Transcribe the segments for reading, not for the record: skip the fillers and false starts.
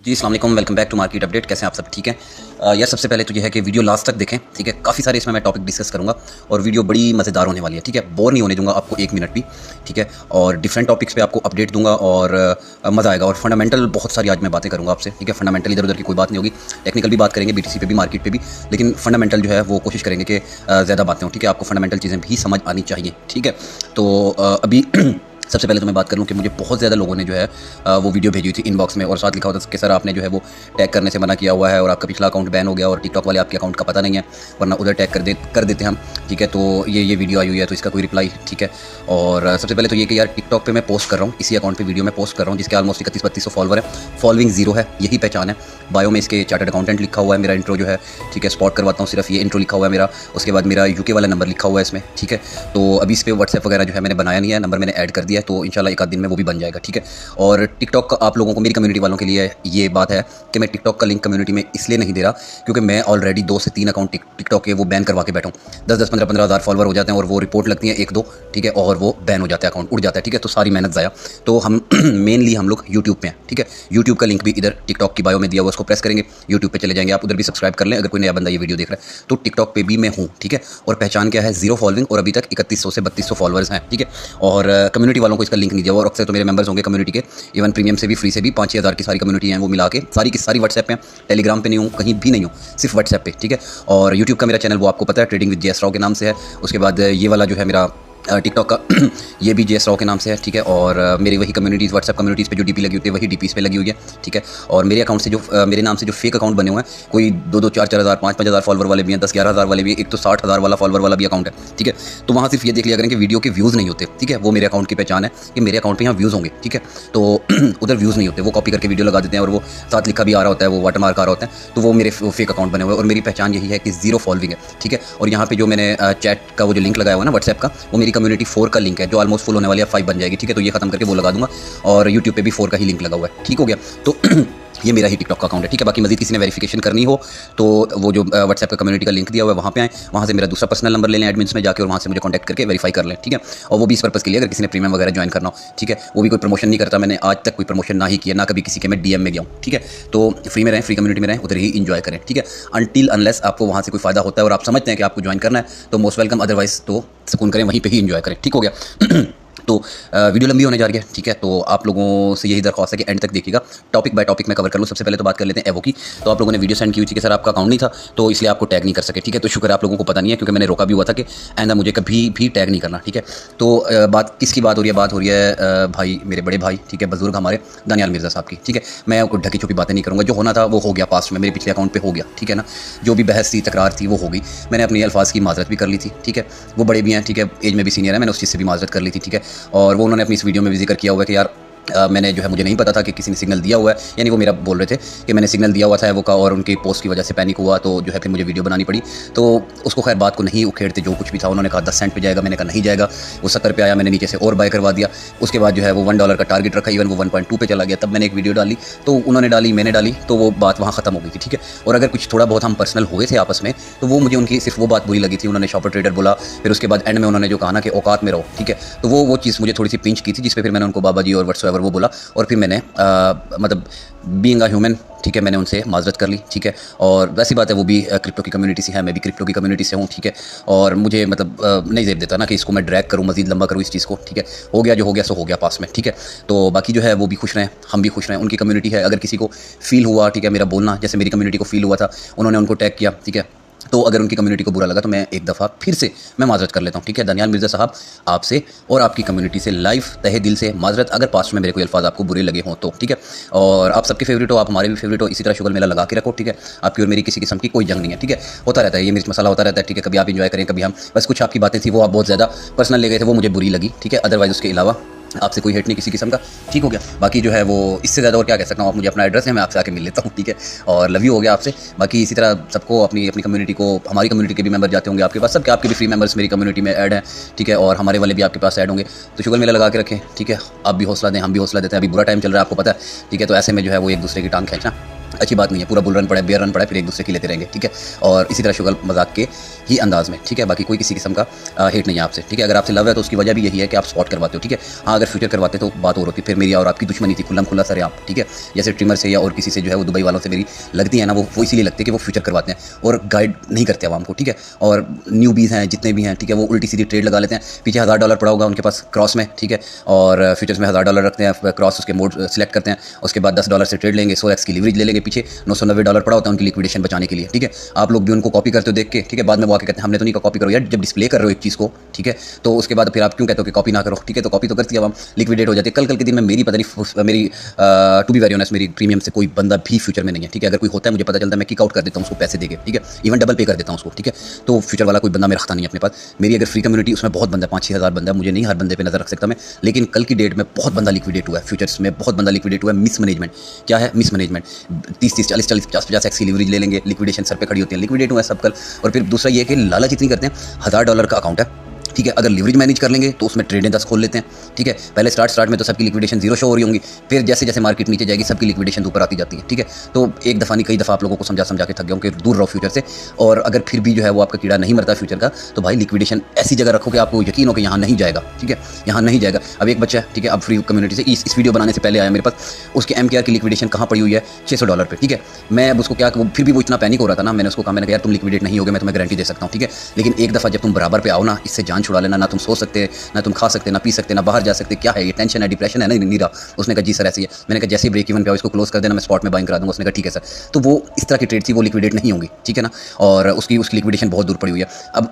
जी अस्सलाम वालेकुम, welcome back to market update. कैसे हैं आप सब? ठीक है यार, सबसे पहले तो ये है कि वीडियो लास्ट तक देखें। ठीक है, काफ़ी सारे इसमें मैं टॉपिक डिस्कस करूंगा और वीडियो बड़ी मज़ेदार होने वाली है। ठीक है, बोर नहीं होने दूंगा आपको एक मिनट भी। ठीक है, और डिफरेंट टॉपिक्स पे आपको अपडेट दूंगा और मज़ा आएगा। और फंडामेंटल बहुत सारी आज मैं बातें करूँगा आपसे। ठीक है, फंडामेंटल इधर उधर की कोई बात नहीं होगी, टेक्निकल भी बात करेंगे, BTC पे भी, मार्केट पे भी, लेकिन फंडामेंटल जो है वो कोशिश करेंगे कि ज़्यादा बातें हों। ठीक है, आपको फंडामेंटल चीज़ें भी समझ आनी चाहिए। ठीक है, तो अभी सबसे पहले तो मैं बात कर लूँ कि मुझे बहुत ज़्यादा लोगों ने जो है वो वीडियो भेजी हुई थी इनबॉक्स में और साथ लिखा होता कि सर आपने जो है वो टैग करने से मना किया हुआ है और आपका पिछला अकाउंट बैन हो गया और टिकटॉक वाले आपके अकाउंट का पता नहीं है, वरना उधर टैग कर देते हम। ठीक है, तो ये वीडियो आई हुई है, तो इसका कोई रिप्लाई। ठीक है, और सबसे पहले तो ये कि यार टिकटॉक पे मैं पोस्ट कर रहा हूँ, इसी अकाउंट पे वीडियो में पोस्ट कर रहा हूँ जिसके ऑलमोस्ट 31-3200 फॉलोवर है। फॉलोइंग जीरो है, यही पहचान है। बायो में इसके चार्टर्ड अकाउंटेंट लिखा हुआ है, मेरा इंट्रो जो है, ठीक है, स्पॉट करवाता हूँ, सिर्फ ये इंट्रो लिखा हुआ है मेरा। उसके बाद मेरा यूके वाला नंबर लिखा हुआ है इसमें। ठीक है, तो अभी इस पर व्हाट्सएप वगैरह जो है मैंने बनाया नहीं है, नंबर मैंने ऐड कर दिया है, तो इंशाल्लाह एक आध दिन में वो भी बन जाएगा। ठीक है, और टिकटॉक आप लोगों को, मेरी कम्युनिटी वालों के लिए ये बात है कि मैं टिकटॉक का लिंक कम्युनिटी में इसलिए नहीं दे रहा क्योंकि मैं ऑलरेडी 2 से 3 अकाउंट टिकटॉक के वो बैन करवा के बैठा हूँ। 10-10, 15-15 हज़ार फॉलोवर हो जाते हैं और वो रिपोर्ट लगती है 1-2। ठीक है, और वो बैन हो जाता है, अकाउंट उड़ जाता है। ठीक है, तो सारी मेहनत ज़ाया। तो हम मेनली हम लोग यूट्यूब पे हैं। ठीक है, यूट्यूब का लिंक भी इधर टिकटॉक की बायो में दिया हुआ, उसको प्रेस करेंगे, यूट्यूब पे चले जाएंगे, आप उधर भी सब्सक्राइब कर लें अगर कोई नया बंदा ये वीडियो देख रहा है। तो टिकटॉक पे भी मैं हूँ। ठीक है, और पहचान क्या है, 0 फॉलोइंग और अभी तक 3100 से 3200 फॉलोअर्स हैं। ठीक है, और कम्युनिटी वालों को इसका लिंक नहीं दिया हुआ, और अक्सर तो मेरे मेंबर्स होंगे कम्युनिटी के, इवन प्रीमियम से भी, फ्री से भी, 5-6 हज़ार की सारी कम्युनिटी हैं वो मिला के, सारी की सारी व्हाट्सएप पे हैं, टेलीग्राम पे नहीं हूँ, कहीं भी नहीं हूँ, सिर्फ व्हाट्सएप पे। ठीक है, और यूट्यूब का मेरा चैनल वो आपको पता है, ट्रेडिंग विद JS राव के नाम से है। उसके बाद ये वाला जो है मेरा टिकटॉक का ये भी JS राव के नाम से है। ठीक है, और मेरी वही कम्युनिटीज़, व्हाट्सएप कम्युनिटीज़ पे जो DP लगी होती है वही DPs पे लगी हुई है। ठीक है, और मेरे अकाउंट से जो मेरे नाम से जो फेक अकाउंट बने हुए हैं, कोई 2-2, 4-4 हज़ार, 5-5 हज़ार फॉलोवर वाले भी हैं, 10-11 हज़ार वाले भी हैं, एक तो 60 हज़ार वाला फॉलोवर वाला भी अकाउंट है। ठीक है, तो वहाँ सिर्फ ये देख लिया करें कि वीडियो के व्यूज़ नहीं होते। ठीक है, वो मेरे अकाउंट की पहचान है कि मेरे अकाउंट पर यहाँ व्यूज़ होंगे। ठीक है, तो उधर व्यूज़ नहीं होते, वो कॉपी करके वीडियो लगा देते हैं और वो साथ लिखा भी आ रहा होता है, वो वाटरमार्क आ रहा होता है, तो वो मेरे फेक अकाउंट बने हुए हैं। और मेरी पहचान यही है कि 0 फॉलोइंग है। ठीक है, और यहाँ पे जो मैंने चैट का वो जो लिंक लगाया हुआ है ना व्हाट्सएप का, वो मेरी कम्युनिटी 4 का लिंक है जो ऑलमोस्ट फुल होने वाली है, 5 बन जाएगी। ठीक है, तो ये खत्म करके वो लगा दूंगा, और यूट्यूब पे भी 4 का ही लिंक लगा हुआ है। ठीक हो गया, तो ये मेरा ही टिकटॉक का अकाउंट है। ठीक है, बाकी मजीद किसी ने वेरिफिकेशन करनी हो तो वो जो व्हाट्सएप का कम्युनिटी का लिंक दिया हुआ है वहाँ पे आए, वहाँ से मेरा दूसरा पर्सनल नंबर ले लें एडमिन्स में जाके और वहाँ से मुझे कॉन्टैक्ट करके वेरीफाई कर लें। ठीक है, और वो भी इस पर्पज़ के लिए अगर किसी ने प्रीमियम वगैरह ज्वाइन करना हो। ठीक है, वो भी कोई प्रमोशन नहीं करता, मैंने आज तक कोई प्रमोशन ना ही किया, ना कभी किसी के मैं DM में गया हूँ। ठीक है, तो फ्री में रहें, फ्री कम्युनिटी में रहें, उधर ही इंजॉय करें। ठीक है, अनटिल अनलेस आपको वहाँ से कोई फ़ायदा होता है और आप समझते हैं कि आपको ज्वाइन करना है तो मोस्ट वेलकम, अदरवाइज तो सुकून करें, वहीं पर ही इंजॉय करें। ठीक हो गया। तो वीडियो लंबी होने जा रही है। ठीक है, तो आप लोगों से यही दरख्वास्त है कि एंड तक देखिएगा, टॉपिक बाय टॉपिक मैं कवर कर लूँ। सबसे पहले तो बात कर लेते हैं एवो की। तो आप लोगों ने वीडियो सेंड की हुई थी कि सर आपका अकाउंट नहीं था तो इसलिए आपको टैग नहीं कर सके। ठीक है, तो शुक्र है आप लोगों को पता नहीं है, क्योंकि मैंने रोका भी हुआ था कि आइंदा मुझे कभी भी टैग नहीं करना। ठीक है, तो बात किसकी बात हो रही है? बात हो रही है भाई, मेरे बड़े भाई, ठीक है, बुजुर्ग हमारे दानियाल मिर्ज़ा साहब की। ठीक है, मैं ढकी छुपी बातें नहीं करूँगा, जो होना था वो हो गया, पास्ट में मेरे पिछले अकाउंट पर हो गया। ठीक है ना, जो भी बहस थी, तकरार थी, वो हो गई। मैंने अपनी अल्फाज की माजरत भी कर ली थी। ठीक है, वो बड़े भी हैं, ठीक है, एज में भी सीनियर है, मैंने उस चीज़ से भी माजरत कर ली थी। ठीक है, और वो उन्होंने अपनी इस वीडियो में भी जिक्र किया हुआ है कि यार मैंने जो है, मुझे नहीं पता था कि किसी ने सिग्नल दिया हुआ है, यानी वो मेरा बोल रहे थे कि मैंने सिग्नल दिया हुआ था वो का, और उनकी पोस्ट की वजह से पैनिक हुआ तो जो है फिर मुझे वीडियो बनानी पड़ी। तो उसको खैर बात को नहीं उखेड़ते, जो कुछ भी था उन्होंने कहा 10 सेंट पे जाएगा, मैंने कहा नहीं जाएगा, वो 70 पे आया, मैंने नीचे से और बाय करवा दिया। उसके बाद जो है वो $1 का टारगेट रखा, इवन वो 1.2 पे चला गया, तब मैंने एक वीडियो डाली, तो उन्होंने डाली, मैंने डाली, तो वो बात वहाँ ख़त्म हो गई थी। ठीक है, और अगर कुछ थोड़ा बहुत हम पर्सनल हुए थे आपस में तो वो मुझे उनकी सिर्फ वो बात बुरी लगी थी, उन्होंने शॉपर ट्रेडर बोला, फिर उसके बाद एंड में उन्होंने जो कहा ना कि औकात में रहो। ठीक है, तो वो चीज़ मुझे थोड़ी सी पिंच की थी, जिस पर फिर मैंने उनको बाबा जी और व्हाट्सएवर वो बोला, और फिर मैंने मतलब बीइंग अ ह्यूमन, ठीक है, मैंने उनसे माजरत कर ली। ठीक है, और वैसी बात है, वो भी क्रिप्टो की कम्युनिटी से है, मैं भी क्रिप्टो की कम्युनिटी से हूँ। ठीक है, और मुझे मतलब नहीं जेब देता ना कि इसको मैं ड्रैग करूँ, मजीद लंबा करूँ इस चीज़ को। ठीक है, हो गया जो हो गया सो हो गया पास में। ठीक है, तो बाकी जो है वो भी खुश रहें, हम भी खुश रहें, उनकी कम्युनिटी है, अगर किसी को फील हुआ, ठीक है, मेरा बोलना जैसे मेरी कम्युनिटी को फील हुआ था, उन्होंने उनको टैग किया। ठीक है, तो अगर उनकी कम्युनिटी को बुरा लगा तो मैं एक दफ़ा फिर से मैं माजरत कर लेता हूँ। ठीक है, दानियाल मिर्ज़ा साहब, आपसे और आपकी कम्युनिटी से लाइव तहे दिल से माजरत, अगर पास्ट में मेरे कोई अल्फाज आपको बुरे लगे हों तो। ठीक है, और आप सबके फेवरेट हो, आप हमारे भी फेवरेट हो, इसी तरह शुगर मेला लगा के रखो। ठीक है, आपकी और मेरी किसी किस्म की कोई जंग नहीं है। ठीक है, होता रहता है, ये मिर्च मसाला होता रहता है। ठीक है, कभी आप इंजॉय करें, कभी हम, बस कुछ आपकी बातें थी वो आप बहुत ज़्यादा पर्सनल ले गए थे, वो मुझे बुरी लगी। ठीक है, अदरवाइज़ उसके अलावा आपसे कोई हेट नहीं किसी किस्म का। ठीक हो गया, बाकी जो है वो इससे ज़्यादा और क्या कह सकता हूँ, आप मुझे अपना एड्रेस है, मैं आपसे आके मिल लेता हूँ। ठीक है, और लव यू हो गया आपसे। बाकी इसी तरह सबको अपनी अपनी कम्युनिटी को, हमारी कम्युनिटी के भी मेंबर जाते होंगे आपके पास, सबके आपके भी फ्री मेंबर्स मेरी कम्युनिटी में ऐड हैं। ठीक है, और हमारे वाले भी आपके पास ऐड होंगे, तो शुगर मेला लगा के रखें। ठीक है, आप भी हौसला दें, हम भी हौसला देते हैं, अभी बुरा टाइम चल रहा है, आपको पता है। ठीक है, तो ऐसे में जो है वो एक दूसरे की टांग खींचना अच्छी बात नहीं है। पूरा बुल रन पड़ा है, बेयर रन पड़ा है, फिर एक दूसरे की लेते रहेंगे, ठीक है। और इसी तरह शुगल मजाक के ही अंदाज में, ठीक है। बाकी कोई किसी किस्म का हेट नहीं है आपसे, ठीक है। अगर आपसे लव है तो उसकी वजह भी यही है कि आप स्पॉट करवाते हो, ठीक है। हाँ, अगर फ्यूचर करवाते तो बात और होती, फिर मेरी और आपकी दुश्मनी थी, खुल्लम खुल्ला सर आप, ठीक है। जैसे ट्रिमर से या और किसी से जो है वो दुबई वालों से मेरी लगती है ना, वो इसीलिए लगती है कि वो फ्यूचर करवाते हैं और गाइड नहीं करते आवाम को, ठीक है। और न्यूबीज़ हैं जितने भी हैं, ठीक है, वो उल्टी सीधी ट्रेड लगा लेते हैं। पीछे $1000 पड़ा होगा उनके पास क्रॉस में, ठीक है, और फ्यूचर्स में $1000 रखते हैं, क्रॉस उसके मोड सेलेक्ट करते हैं, उसके बाद $10 से ट्रेड लेंगे, 100x की लीवरेज ले लेंगे, पीछे $990 पड़ा होता है उनकी लिक्विडेशन बचाने के लिए, ठीक है। आप लोग भी उनको कॉपी करते हो देख के, ठीक है। बाद में वो आके कहते हैं हमने तो नहीं कॉपी करो यार, जब डिस्प्ले कर रहे हो एक चीज़ को, ठीक है, तो उसके बाद फिर आप क्यों कहते हो कि कॉपी ना करो, ठीक है। तो कॉपी तो करती है, अब हम लिक्विडेट हो जाती है। कल के दिन में मेरी पता नहीं मेरी टू बी वेरी ऑनेस्ट मेरी प्रीमियम से कोई बंदा भी फ्यूचर में नहीं है, ठीक है। अगर कोई होता है मुझे पता चलता है, मैं किक आउट कर देता हूँ उसको पैसे देके, ठीक है, इवन डबल पे कर देता हूँ उसको, ठीक है। तो फ्यूचर वाला कोई बंदा मेरा रखता नहीं है अपने पास। मेरी अगर फ्री कम्युनिटी उसमें बहुत बंदा 5-6 हज़ार बंदा, मुझे नहीं हर बंदे पे नजर रख सकता मैं, लेकिन कल की डेट में बहुत बंदा लिक्विडेट हुआ है फ्यूचर्स में, बहुत बंदा लिक्विडेट हुआ है। मिसमैनेजमेंट क्या है? मिसमैनेजमेंट 30-30, 40-40, 50-50 एक्स की लीवरेज ले लेंगे, लिक्विडेशन सर पे खड़ी होती है, लिक्विडेट हुआ है सब कल। और फिर दूसरा ये कि लालच इतनी करते हैं, $1000 का अकाउंट है, ठीक है, अगर लीवरेज मैनेज कर लेंगे तो उसमें ट्रेडें 10 खोल लेते हैं, ठीक है। पहले स्टार्ट में तो सबकी लिक्विडेशन 0 शो हो रही होंगी, फिर जैसे जैसे मार्केट नीचे जाएगी सबकी लिक्विडेशन ऊपर आती जाती है, ठीक है। तो एक दफ़ा नहीं कई दफ़ा आप लोगों को समझा के थक गया हूँ कि दूर रहो फ्यूचर से। और अगर फिर भी जो है वो आपका कीड़ा नहीं मरता फ्यूचर का, तो भाई लिक्विडेशन ऐसी जगह रखो कि आपको यकीन हो कि यहाँ नहीं जाएगा, ठीक है, यहाँ नहीं जाएगा। अब एक बच्चा है, ठीक है, अब फ्री कम्युनिटी से इस वीडियो बनाने से पहले आया मेरे पास, उसके MKR की लिक्विडेशन कहाँ पड़ी हुई है? $600 पे, ठीक है। मैं अब उसको क्या, फिर भी वो इतना पैनिक हो रहा था ना, मैंने उसको कहा, मैंने कहा यार तुम लिक्विडेट नहीं होगे, मैं तुम्हें गारंटी दे सकता हूँ, ठीक है। लेकिन एक दफ़ा जब तुम बराबर पे आओ ना, इससे जान छुड़ा लेना, ना तुम सो सकते, ना तुम खा सकते, ना पी सकते, ना बाहर जा सकते, क्या है ये? टेंशन है, डिप्रेशन है ना? नहीं रहा। उसने कहा जी सर ऐसी है। मैंने कहा जैसे ही ब्रेक इवन पे आओ इसको क्लोज कर देना, मैं स्पॉट में बाइंग करा दूंगा। उसने कहा ठीक है सर। तो वो इस तरह की ट्रेड थी, वो लिक्विडेट नहीं होंगी, ठीक है ना। और उसकी लिक्विडेशन बहुत दूर पड़ी हुई है। अब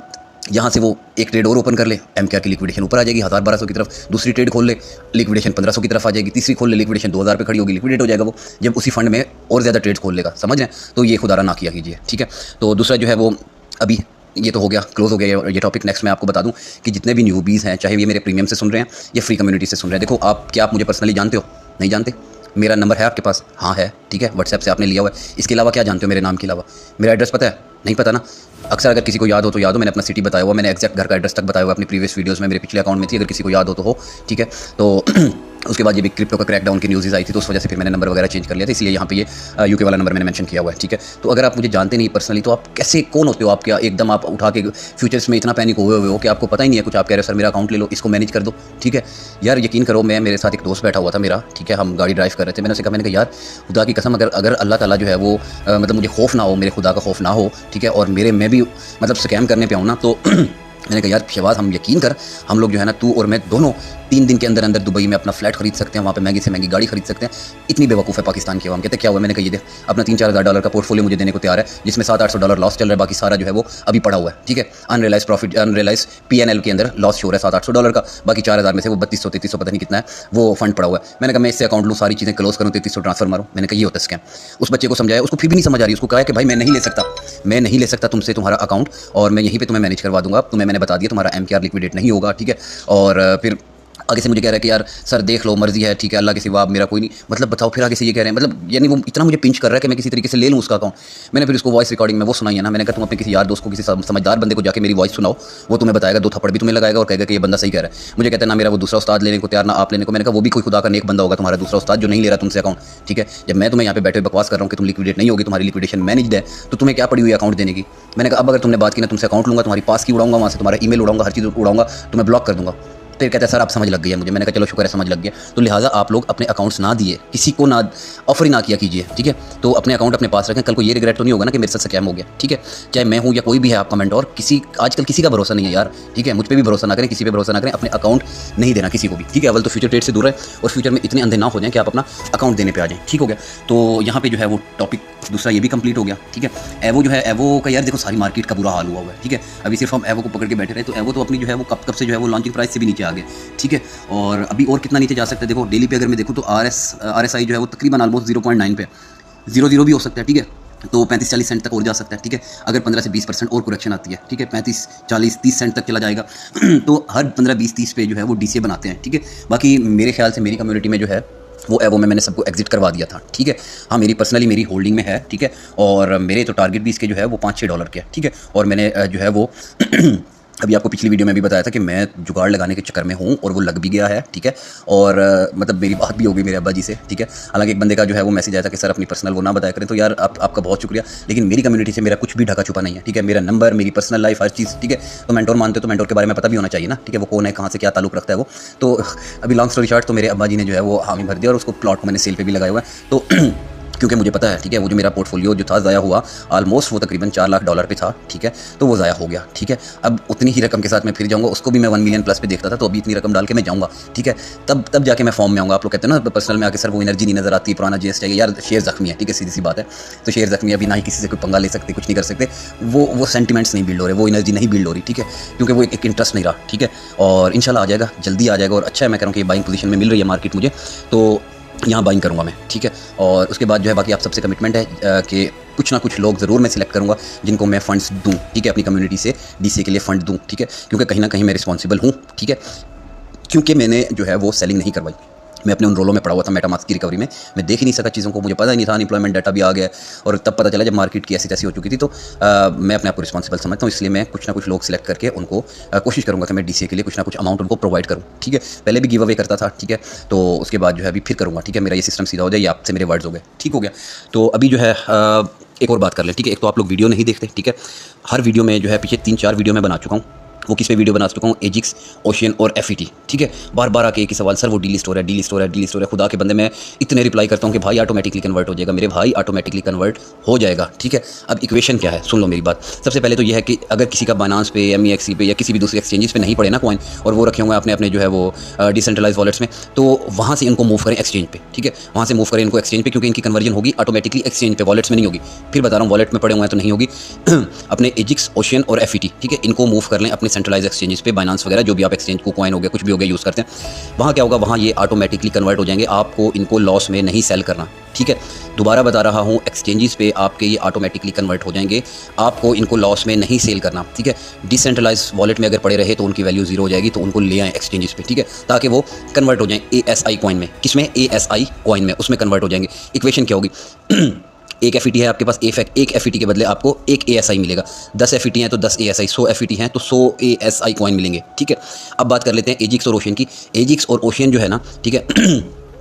यहाँ से वो एक ट्रेड और ओपन कर ले, MKR की लिक्विडेशन ऊपर आ जाएगी 1000-1200 की तरफ, दूसरी ट्रेड खोल ले, लिक्विडेशन 1500 की तरफ आ जाएगी, तीसरी खोल ले, लिक्विडेशन 2000 पे खड़ी होगी, लिक्विडेट हो जाएगा वो, जब उसी फंड में और ज़्यादा ट्रेड खोल लेगा, समझ रहे हैं। तो ये खुदारा ना किया कीजिए, ठीक है। तो दूसरा जो है वो, अभी ये तो हो गया, क्लोज हो गया ये टॉपिक। नेक्स्ट मैं आपको बता दूं कि जितने भी न्यूबीज़ हैं, चाहे ये मेरे प्रीमियम से सुन रहे हैं या फ्री कम्युनिटी से सुन रहे हैं, देखो आप मुझे पर्सनली जानते हो? नहीं जानते। मेरा नंबर है आपके पास? हाँ है, ठीक है, व्हाट्सएप से आपने लिया हुआ है। इसके अलावा क्या जानते हो मेरे नाम के अलावा? मेरा एड्रेस पता है? नहीं पता ना। अक्सर अगर किसी को याद हो तो याद हो, मैंने अपना सिटी बताया हुआ, मैंने एग्जैक्ट घर का एड्रेस तक बताया हुआ अपनी प्रीवियस वीडियोस में, मेरे पिछले अकाउंट में थी, अगर किसी को याद हो तो हो, ठीक है। तो उसके बाद ये भी क्रिप्टो का क्रैकडाउन की न्यूज़ आई थी, तो उस वजह से फिर मैंने नंबर वगैरह चेंज कर लिया था, इसलिए यहाँ पे ये यूके वाला नंबर मैंने मेंशन किया हुआ है, ठीक है। तो अगर आप मुझे जानते नहीं पर्सनली, तो आप कैसे, कौन होते हो आप? क्या एकदम आप उठा के फ्यूचर्स में इतना पैनिक हुए हो कि आपको पता ही नहीं है कुछ? आप कह रहे हो सर मेरा अकाउंट ले लो, इसको मैनेज कर दो, ठीक है। यार यकीन करो, मेरे साथ एक दोस्त बैठा हुआ था मेरा, ठीक है, हम गाड़ी ड्राइव कर रहे थे, मैंने उसे कहा, मैंने कहा यार खुदा की कसम, अगर अल्लाह ताला जो है वो मतलब मुझे खौफ ना हो, मेरे खुदा का खौफ ना हो, ठीक है, और मैं भी मतलब स्कैम करने पे आऊँ ना, तो मैंने कहा यार शहबाज, हम यकीन कर, हम लोग जो है ना, तू और मैं दोनों 3 दिन के अंदर अंदर दुबई में अपना फ्लैट खरीद सकते हैं, वहाँ पे महंगी से महंगी गाड़ी खरीद सकते हैं। इतनी बेवकूफ़ है पाकिस्तान की आवाम। कहते क्या हुआ? मैंने कहा ये दे, अपना $3-4 का पोर्टफोलियो मुझे देने को तैयार है, जिसमें $700-800 लॉस चल रहा है, बाकी सारा जो है वो अभी पड़ा हुआ है, ठीक है। अनरियलाइज प्रॉफिट, अनरियलाइज PNL के अंदर लॉस शो हो रहा है $700-800 का, बाकी 4000 में से वो 3200-3300 पता नहीं कितना है वो फंड पड़ा हुआ है। मैंने कहा मैं इससे अकाउंट लूँ, सारी चीज़ें क्लोज करूँ, 3300 ट्रांसफर मारूँ। मैंने कहा ये होता है स्कैम। उस बच्चे को समझाया, उसको फिर भी नहीं समझ आ रही। उसको कहा कि भाई मैं नहीं ले सकता तुमसे तुम्हारा अकाउंट, और मैं यहीं पे तुम्हें मैनेज करवा दूंगा। तुम्हें मैंने बता दिया तुम्हारा MKR लिक्विडेट नहीं होगा, ठीक है। और फिर आगे से मुझे कह रहा है कि यार सर देख लो, मर्जी है, ठीक है, अल्लाह के सिवा मेरा कोई नहीं, मतलब बताओ। फिर आगे से ये कह रहे हैं, मतलब यानी वो इतना मुझे पिंच कर रहा है कि मैं किसी तरीके से ले लूँ उसका अकाउंट। मैंने फिर उसको वॉइस रिकॉर्डिंग में वो सुनाई है ना, मैंने कहा तुम अपने किसी यार दोस्त को, किसी समझदार बंदे को जाके मेरी वॉइस सुनाओ, वो तुम्हें बताएगा, 2 थप्पड़ भी तुम्हें लगाएगा और कहेगा कि ये बंदा सही कह रहा है। मुझे कहता है ना मेरा वो दूसरा उस्ताद लेने को तैयार, ना आप लेने को। मैंने कहा वो भी कोई खुदा का नेक बंदा होगा तुम्हारा दूसरा उस्ताद, जो नहीं ले रहा तुमसे अकाउंट, ठीक है। जब मैं तुम्हें यहाँ पे बैठे बकवास कर रहा हूँ कि तुम लिक्विडेट नहीं होगी, तुम्हारी लिक्विडेशन मैनेज्ड है, तो तुम्हें क्या पड़ी हुई अकाउंट देने की? मैंने कहा अब अगर तुमने बात की ना, तुमसे अकाउंट लूँगा, तुम्हारी पास की उड़ाऊंगा, वहाँ से तुम्हारा ईमेल उड़ाऊंगा, हर चीज़ उड़ाऊंगा, तुम्हें ब्लॉक कर दूँगा। फिर कहते हैं सर आप समझ लग गई है मुझे। मैंने कहा चलो शुक्र है समझ लग गया। तो लिहाजा आप लोग अपने अकाउंट्स ना दिए, किसी को ना ऑफर ही ना किया कीजिए, ठीक है। तो अपने अकाउंट अपने पास रखें, कल को ये रिग्रेट तो नहीं होगा ना कि मेरे साथ स्कैम हो गया, ठीक है। चाहे मैं हूँ या कोई भी है आपका मेंटोर, आजकल किसी का भरोसा नहीं है यार, ठीक है। मुझ पर भी भरोसा ना करें, किसी पे भरोसा ना करें, अपने अकाउंट नहीं देना किसी को भी, ठीक है। अवल तो फ्यूचर ट्रेड से दूर है, और फ्यूचर में इतने अंधे ना हो जाएं कि आप अपना अकाउंट देने पे आ जाएं, ठीक हो गया। तो यहाँ पे जो है वो टॉपिक दूसरा ये भी कंप्लीट हो गया, ठीक है। एवो जो है, एवो का यार देखो सारी मार्केट का बुरा हाल हुआ है, ठीक है। अभी सिर्फ हम एवो को पकड़ के बैठे रहे, तो एवो तो अपनी जो है वो कब से जो है वो लॉन्चिंग प्राइस से भी नीचे आ गए, ठीक है। और अभी और कितना नीचे जा सकता है? देखो डेली पे अगर मैं देखूँ तो RSI जो है वो तकरीबन ऑलमोस्ट 0.9 पे, 0.0 भी हो सकता है, ठीक है। तो 35-40 सेंट तक और जा सकता है, ठीक है। अगर 15 से 20% और करेक्शन आती है, ठीक है, 35-40-30 सेंट तक चला जाएगा। तो हर 15-20-30 पे जो है वो DCA बनाते हैं, ठीक है। बाकी मेरे ख्याल से मेरी कम्युनिटी में जो है वो एवो में मैंने सबको एग्जिट करवा दिया था, ठीक है। हाँ मेरी पर्सनली मेरी होल्डिंग में है, ठीक है। और मेरे तो टारगेट भी इसके जो है वो $5-6 के है, ठीक है। और मैंने जो है वो अभी आपको पिछली वीडियो में भी बताया था कि मैं जुगाड़ लगाने के चक्कर में हूँ और वो लग भी गया है, ठीक है। और मतलब मेरी बात भी हो गई मेरे अब्बा जी से, ठीक है। हालांकि एक बंदे का जो है वो मैसेज आया था कि सर अपनी पर्सनल वो ना बताया करें, तो यार आपका बहुत शुक्रिया, लेकिन मेरी कम्युनिटी से मेरा कुछ भी ढका छुपा नहीं है, ठीक है। मेरा नंबर, मेरी पर्सनल लाइफ, हर चीज़, ठीक है। तो मेंटोर मानते हो तो मेंटोर के बारे में पता भी होना चाहिए ना, ठीक है। वो कौन है, कहाँ से क्या ताल्लुक रखता है वो। तो अभी लॉन्ग स्टोरी शॉर्ट, तो मेरे अब्बा जी ने जो है वो हामी भर दिया और उसको प्लॉट को मैंने सेल पर भी लगाया हुआ है। तो क्योंकि मुझे पता है, ठीक है, वो जो मेरा पोर्टफोलियो जो था ज़ाया हुआ, ऑलमोस्ट वो तकरीबन $4 लाख पे था, ठीक है। तो वो ज़ाया हो गया, ठीक है। अब उतनी ही रकम के साथ मैं फिर जाऊँगा, उसको भी मैं 1 मिलियन प्लस पे देखता था, तो अभी इतनी रकम डाल के मैं जाऊँगा, ठीक है। तब जाके मैं फॉर्म में आऊँगा। आप लोग कहते हैं ना पर्सनल में आके सर वो एनर्जी नहीं नज़र आती, पुराना जेस्ट है यार, शेयर ज़ख्मी है, ठीक है, सीधी सी बात है। तो शेयर ज़ख्मी, अभी ना ही किसी से कोई पंगा ले सकते, कुछ नहीं कर सकते, वो सेंटिमेंट्स नहीं बिल्ड हो रहे, वो एनर्जी नहीं बिल्ड हो रही, ठीक है, क्योंकि वो एक इंटरेस्ट नहीं रहा, ठीक है। और इंशाल्लाह आ जाएगा, जल्दी आ जाएगा। और अच्छा है, मैं कह रहा हूँ कि बाइंग पोजीशन में मिल रही है मार्केट मुझे, तो यहाँ बाइंग करूँगा मैं, ठीक है। और उसके बाद जो है बाकी आप सबसे कमिटमेंट है कि कुछ ना कुछ लोग ज़रूर मैं सिलेक्ट करूँगा जिनको मैं फ़ंड्स दूँ, ठीक है, अपनी कम्युनिटी से डीसीए के लिए फ़ंड दूँ, ठीक है। क्योंकि कहीं ना कहीं मैं रिस्पॉन्सिबल हूँ, ठीक है, क्योंकि मैंने जो है वो सेलिंग नहीं करवाई। मैं अपने उन रोलों में पड़ा हुआ था मेटामास्क की रिकवरी में, मैं देख ही नहीं सका चीज़ों को, मुझे पता ही नहीं था, अनएम्प्लॉयमेंट डाटा भी आ गया और तब पता चला जब मार्केट की ऐसी तैसी हो चुकी थी। तो मैं अपने आप को रिस्पॉन्सिबल समझता हूँ, इसलिए मैं कुछ ना कुछ लोग सिलेक्ट करके उनको कोशिश करूँगा कि मैं डीसीए के लिए कुछ ना कुछ अमाउंट उनको प्रोवाइड करूँ, ठीक है। पहले भी गिव अवे करता था, ठीक है, तो उसके बाद जो है अभी फिर करूँगा, ठीक है। मेरा ये सिस्टम सीधा हो जाए, ये आपसे मेरे वर्ड्स हो गए, ठीक हो गया। तो अभी जो है एक और बात कर लें, ठीक है। एक तो आप लोग वीडियो नहीं देखते, ठीक है। हर वीडियो में जो है पीछे 3-4 वीडियो में बना चुका हूँ, वो किस पे वीडियो बना चुका हूँ, एजिक्स, ओशियन और एफईटी, ठीक है। बार बार आके एक ही सवाल, सर वो डीलिस्ट हो रहा है, डीलिस्ट हो रहा है, डीलिस्ट हो रहा है। खुदा के बंदे मैं इतने रिप्लाई करता हूँ कि भाई ऑटोमेटिकली कन्वर्ट हो जाएगा, मेरे भाई ऑटोमेटिकली कन्वर्ट हो जाएगा, ठीक है। अब इक्वेशन क्या है, सुन लो मेरी बात। सबसे पहले तो यह है कि अगर किसी का बाइनेंस पे, MEXC पे या किसी भी दूसरे एक्सचेंजेस पे नहीं पड़े ना कॉइन, और वो रखे होंगे अपने अपने जो है वो डिसेंट्रलाइज वॉलेट्स में, तो वहाँ से इनको मूव करें एक्सचेंज पे, ठीक है। वहाँ से मूव करें इनको एक्सचेंज पे, क्योंकि इनकी कन्वर्जन होगी ऑटोमेटिकली एक्सचेंज पे, वॉलेट्स में नहीं होगी। फिर बता रहा हूँ, वॉलेट में पड़े हुए हैं तो नहीं होगी। अपने एजिक्स, ओशियन और एफईटी, ठीक है, इनको मूव कर लें अपने सेंट्रलाइज एक्सचेंजेस पे, बाइनेंस वगैरह जो भी आप एक्सचेंज को कॉइन हो गया, कुछ भी हो गया यूज़ करते हैं। वहाँ क्या होगा, वहाँ ये ऑटोमेटिकली कन्वर्ट हो जाएंगे, आपको इनको लॉस में नहीं सेल करना, ठीक है। दोबारा बता रहा हूँ, एक्सचेंजेस पे आपके ये ऑटोमेटिकली कन्वर्ट हो जाएंगे, आपको इनको लॉस में नहीं सेल करना, ठीक है। डिसेंट्रलाइज वॉलेट में अगर पड़े रहे तो उनकी वैल्यू 0 हो जाएगी, तो उनको ले आएँ एक्सचेंजेस पे, ठीक है, ताकि वो कन्वर्ट हो जाएँ ASI कॉइन में। किसमें? ASI कॉइन में, उसमें कन्वर्ट हो जाएंगे। इक्वेशन क्या होगी? एक एफईटी है आपके पास, एक एफईटी के बदले आपको एक ASI मिलेगा। 10 एफईटी हैं तो 10 ASI, 100 एफईटी हैं तो 100 ASI कॉइन मिलेंगे, ठीक है। अब बात कर लेते हैं एजिक्स और ओशियन की। एजिक्स और ओशियन जो है ना, ठीक है,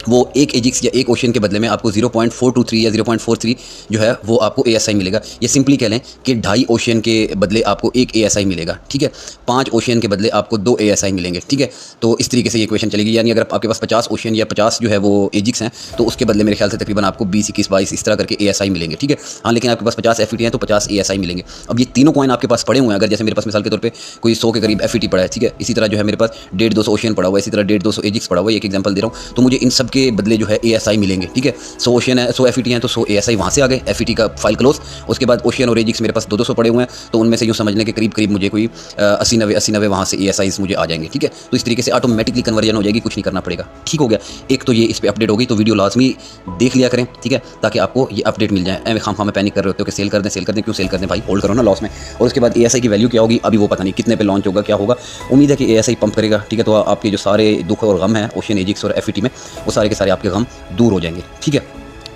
वो एक एजिक्स या एक ओशियन के बदले में आपको 0.423 या 0.43 जो है वो आपको ASI मिलेगा। ये सिंपली कह लें कि 2.5 ओशियन के बदले आपको 1 ASI मिलेगा, ठीक है। 5 ओशियन के बदले आपको 2 ASI मिलेंगे, ठीक है। तो इस तरीके से ये इक्वेशन चलेगी। यानी अगर आपके पास 50 ओशियन या 50 जो है वो एजिक्स हैं, तो उसके बदले मेरे ख्याल से तकरीबन आपको 20, 21, 22 इस तरह करके ASI मिलेंगे, ठीक है। हाँ, लेकिन आपके पास 50 एफईटी हैं तो 50 ASI मिलेंगे। अब ये तीनों कॉइन आपके पास पड़े हुए हैं, अगर जैसे मेरे पास मिसाल के तौर पर कोई 100 के करीब एफईटी पड़ा है, ठीक है, इसी तरह जो है मेरे पास 150-200 ओशियन पड़ा हुआ है, इसी तरह 150-200 एजिक्स पड़ा हुआ है, एक एग्जाम्पल दे रहा हूँ। तो मुझे इन सब के बदले जो है ASI मिलेंगे, ठीक है। 100 ओशियन है, 100 एफईटी हैं तो 100 ASI वहाँ से आ गए, एफईटी का फाइल क्लोज। उसके बाद ओशियन और एजिक्स मेरे पास 200 पड़े हुए हैं, तो उनमें से यूँ समझ लें कि करीब करीब मुझे कोई 80-90 वहाँ से ASIs मुझे आ जाएंगे, ठीक है। तो इस तरीके से ऑटोमेटिकली कन्वर्जन हो जाएगी, कुछ नहीं करना पड़ेगा, ठीक हो गया। एक तो ये इस पर अपडेट होगी, तो वीडियो लाजमी देख लिया करें, ठीक है, ताकि आपको ये अपडेट मिल जाए। खाम में पैनिक कर रहे होते हो कि सेल कर दें, क्यों सेल कर दें भाई, होल्ड करो ना लॉस में। और उसके बाद ASI की वैल्यू क्या होगी अभी वो पता नहीं, कितने पे लॉन्च होगा, क्या होगा। उम्मीद है कि ASI पंप करेगा, ठीक है। तो आपके जो सारे दुख और गम है ओशियन, एजिक्स और एफईटी में, वो सारे के सारे आपके गम दूर हो जाएंगे, ठीक है।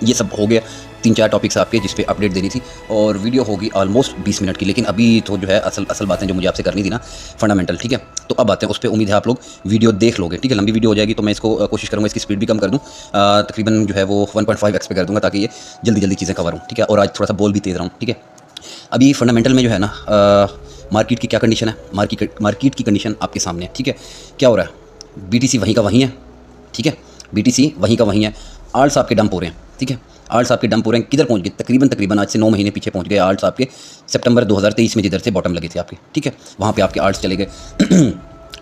ये सब हो गया, 3-4 टॉपिक्स आपके जिस पे अपडेट देनी थी, और वीडियो होगी ऑलमोस्ट 20 मिनट की। लेकिन अभी तो जो है असल बातें जो मुझे आपसे करनी थी ना, फंडामेंटल, ठीक है। तो अब आते हैं उस पर, उम्मीद है आप लोग वीडियो देख लोगे, ठीक है। लंबी वीडियो हो जाएगी तो मैं इसको कोशिश करूँगा इसकी स्पीड भी कम कर दूँ, तकरीबन जो है वो 1.5x पे कर दूँगा, ताकि ये जल्दी चीज़ें कवर हों, ठीक है। और आज थोड़ा सा बोल भी तेज रहा हूँ, ठीक है। अभी फंडामेंटल में जो है ना, मार्केट की क्या कंडीशन है, मार्केट की कंडीशन आपके सामने है, ठीक है। क्या हो रहा है, BTC वहीं का वहीं है, ठीक है, BTC वहीं का वहीं है। आल्ट्स आपके डंप हो रहे हैं, ठीक है, आल्ट्स आपके डंप हो रहे हैं। किधर पहुंच गए, तकरीबन आज से 9 महीने पीछे पहुंच गए आल्ट्स आपके, सितंबर 2023 में जिधर से बॉटम लगे थे आपके, ठीक है, वहाँ पे आपके आल्ट्स चले गए।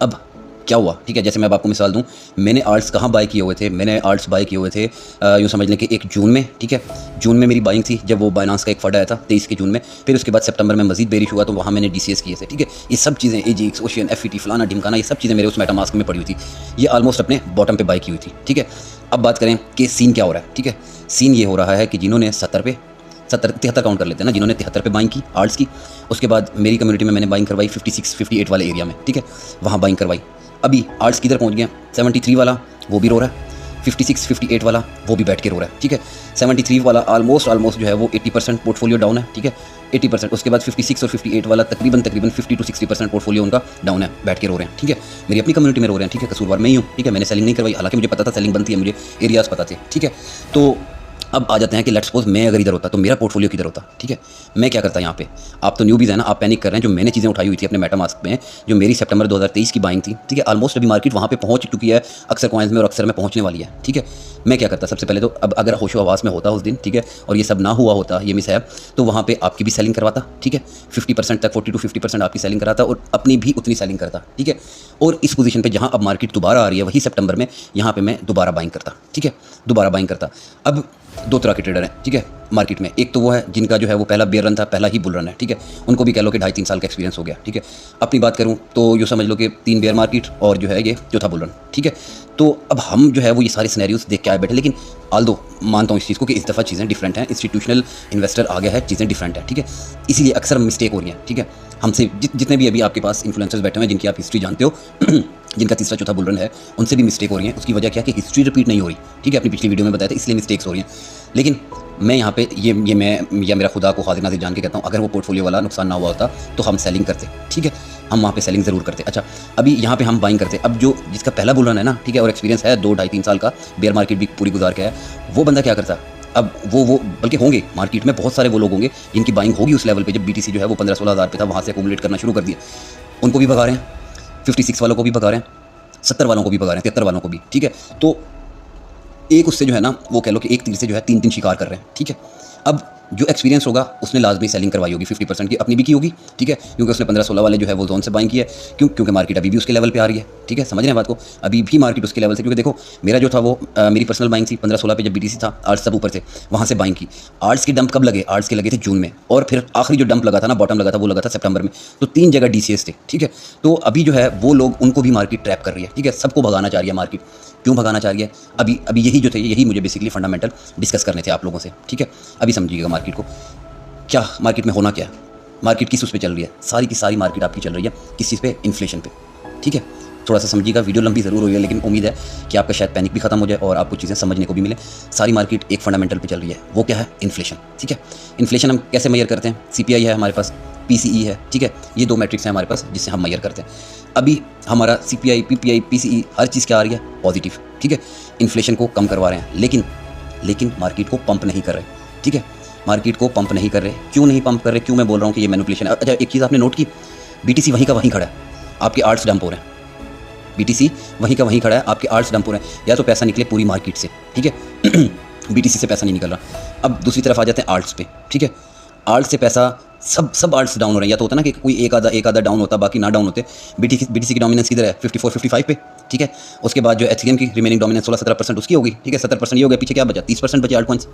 अब क्या हुआ, ठीक है, जैसे मैं अब आपको मिसाल दूं, मैंने आल्ट्स कहाँ बाय किए हुए थे, मैंने आल्ट्स बाय किए हुए थे यूँ समझ लें कि 1 जून में, ठीक है। जून में मेरी बाइंग थी जब वो बाइनेंस का एक फंड आया था 23 के जून में। फिर उसके बाद सितंबर में मजीद बेरिश हुआ, तो वहाँ मैंने DCS किए थे, ठीक है। ये सब चीज़ें एजिक्स, ओशियन, एफईटी, फलाना ढिमकाना, ये सब चीज़ें मेरे उस मेटामास्क में पड़ी हुई थी। ये ऑलमोस्ट अपने बॉटम पे बाय की हुई थी, ठीक है। अब बात करें कि सीन क्या हो रहा है, ठीक है। सीन ये हो रहा है कि जिन्होंने 73 काउंट कर लेते हैं ना, जिन्होंने 73 पे बाइंग की आर्ट्स की, उसके बाद मेरी कम्युनिटी में मैंने बाइंग करवाई 56-58 वाले एरिया में, ठीक है, वहाँ बाइंग करवाई। अभी आर्ट्स किधर पहुँच गया, 73 वाला वो भी रो रहा है, 56 58 वाला वो भी बैठ के रो रहा है, ठीक है। 73 वाला ऑलमोस्ट जो है वो 80% पोर्टफोलियो डाउन है, ठीक है, 80%। उसके बाद 56 और 58 वाला तकरीबन 50 to 60% पोर्टफोलियो उनका डाउन है, बैठ के रो रहे हैं, ठीक है। मेरी अपनी कम्युनिटी में रो रहे हैं, ठीक है, कसूरवार मैं ही हूँ, ठीक है। मैंने सेलिंग नहीं करवाई, हालांकि मुझे पता था सेलिंग बनती है, मुझे एरियाज़ पता थे, ठीक है। तो अब आ जाते हैं कि लेट्स सपोज मैं अगर इधर होता तो मेरा पोर्टफोलियो किधर होता, ठीक है। मैं क्या करता यहाँ पे, आप तो न्यूबीज़ है ना, आप पैनिक कर रहे हैं। जो मैंने चीज़ें उठाई हुई थी अपने मेटामास्क में, जो मेरी सितंबर 2023 की बाइंग थी, ठीक है, ऑलमोस्ट अभी मार्केट वहाँ पे पहुँच चुकी है, अक्सर कॉइन्स में और अक्सर में पहुँचने वाली है, ठीक है। मैं क्या करता सबसे पहले तो, अब अगर होशो हवास में होता उस दिन, ठीक है, और ये सब ना हुआ होता, ये मिस है, तो वहाँ पे आपकी भी सेलिंग करवाता, ठीक है, 50% तक 40 to 50% आपकी सेलिंग कराता और अपनी भी उतनी सेलिंग करता, ठीक है। और इस पोजीशन पे जहाँ अब मार्केट दोबारा आ रही है वही सितंबर में, यहाँ पे मैं दोबारा बाइंग करता, ठीक है, दोबारा बाइंग करता। अब दो तरह के ट्रेडर हैं, ठीक है, मार्केट में। एक तो वो है जिनका जो है वो पहला बेयर रन था, पहला ही बुल रन है, ठीक है, उनको भी कह लो कि 2.5-3 साल का एक्सपीरियंस हो गया, ठीक है। अपनी बात करूं तो यूँ समझ लो कि 3 बेयर मार्केट और जो है ये चौथा बुल रन, ठीक है। तो अब हम जो है वो ये सारे सिनेरियोस देख के आए बैठे, लेकिन आल्दो मानता हूँ इस चीज़ को कि इस दफ़ा चीज़ें डिफरेंट हैं, इंस्टीट्यूशनल इन्वेस्टर आ गया है, चीज़ें डिफरेंट हैं, ठीक है। इसीलिए अक्सर मिस्टेक हो रही हैं, ठीक है। हमसे जितने भी अभी आपके पास इन्फ्लुएंसर्स बैठे हुए हैं जिनकी आप हिस्ट्री जानते हो जिनका तीसरा चौथा बुल रन है, उनसे भी मिस्टेक हो रही है। उसकी वजह क्या है कि हिस्ट्री रिपीट नहीं हो रही, ठीक है। अपनी पिछली वीडियो में बताया था, इसलिए मिस्टेक्स हो रही हैं। लेकिन मैं यहाँ पे ये मैं या मेरा खुदा को हाजिर नाज़िर जान के कहता हूँ, अगर वो पोर्टफोलियो वाला नुकसान ना हुआ होता तो हम सेलिंग करते, ठीक है, हम वहाँ पे सेलिंग ज़रूर करते। अच्छा, अभी यहाँ पे हम बाइंग करते। अब जो जिसका पहला बुल रन है ना, ठीक है, और एक्सपीरियंस है 2-2.5-3 साल का, बेयर मार्केट भी पूरी गुजार के है, वो बंदा क्या करता। अब वो बल्कि होंगे मार्केट में बहुत सारे वो लोग होंगे जिनकी बाइंग होगी उस लेवल पे, जब बीटीसी जो है वो 15-16 हज़ार पे था, वहाँ से अकोमुलेट करना शुरू कर दिया। उनको भी भगा रहे हैं, 56 वालों को भी भगा रहे हैं, 70 वालों को भी भगा रहे हैं, 73 वालों को भी, ठीक है। तो एक उससे जो है ना वो कह लो कि एक तीर से जो है 3 शिकार कर रहे हैं, ठीक है। अब जो एक्सपीरियंस होगा उसने लाजमी सेलिंग करवाई होगी 50% की, अपनी भी की होगी, ठीक है, क्योंकि उसने 15-16 वाले जो है वो जोन से बाइंग किया है। क्योंकि मार्केट अभी भी उसके लेवल पे आ रही है, ठीक है, समझ रहे हैं बात को, अभी भी मार्केट उसके लेवल से। क्योंकि देखो मेरा जो था वो मेरी पर्सनल बाइंग थी 15-16 पे, जब बीटीसी था, आर्ट्स सब ऊपर थे, वहाँ से बाइंग की। आर्ट्स की डंप कब लगे, आर्ट्स के लगे थे जून में, और फिर आखिरी जो डंप लगा था ना, बॉटम लगा था, वो लगा था सितंबर में। तो 3 जगह डीसीएस थे, ठीक है। तो अभी जो है वो लोग, उनको भी मार्केट ट्रैप कर रही है, ठीक है, सबको भगाना चाह रही है मार्केट। क्यों भगाना चाह रही है, अभी यही जो थे, यही मुझे बेसिकली फंडामेंटल डिस्कस करने थे आप लोगों से, ठीक है। अभी समझिएगा मार्केट को, क्या मार्केट में होना क्या है, मार्केट किस उस पे चल रही है, सारी की सारी मार्केट आपकी चल रही है किस चीज़ पे, इन्फ्लेशन पे, ठीक है। थोड़ा सा समझिएगा, वीडियो लंबी ज़रूर हुई है, लेकिन उम्मीद है कि आपका शायद पैनिक भी खत्म हो जाए और आपको चीज़ें समझने को भी मिले। सारी मार्केट एक फंडामेंटल पे चल रही है, वो क्या है, इन्फ्लेशन, ठीक है। इन्फ्लेशन हम कैसे मेजर करते हैं, सीपीआई है हमारे पास, पीसीई है, ठीक है, ये 2 मैट्रिक्स हैं हमारे पास जिससे हम मेजर करते हैं। अभी हमारा सीपीआई, पीपीआई, पीसीई हर चीज़ क्या आ रही है, पॉजिटिव, ठीक है, इन्फ्लेशन को कम करवा रहे हैं। लेकिन मार्केट को पंप नहीं कर रहे, ठीक है, मार्केट को पंप नहीं कर रहे। क्यों नहीं पंप कर रहे, क्यों मैं बोल रहा हूँ कि ये मैनिपुलेशन है। अच्छा, एक चीज़ आपने नोट की, बीटीसी वहीं का वहीं खड़ा है, आपके आर्ट्स डंप हो रहे हैं, बीटीसी वहीं का वहीं खड़ा है, आपके आर्ट्स डंप हो रहे हैं। या तो पैसा निकले पूरी मार्केट से, ठीक है बीटीसी से पैसा नहीं निकल रहा। अब दूसरी तरफ आ जाते हैं आर्ट्स पे, ठीक है, आर्ट्स से पैसा सब आर्ट्स डाउन हो रहे हैं। या तो होता ना कि कोई एक आधा डाउन होता, बाकी ना डाउन होते। बीटीसी की डोमिनेंस किधर है, 54-55 पे, ठीक है। उसके बाद जो एथेरियम की रिमेनिंग डोमिनेंस 16-17% उसकी होगी, ठीक है, 70% ये हो गया। पीछे क्या बचा, 30% बचे आल्ट कॉइन्स,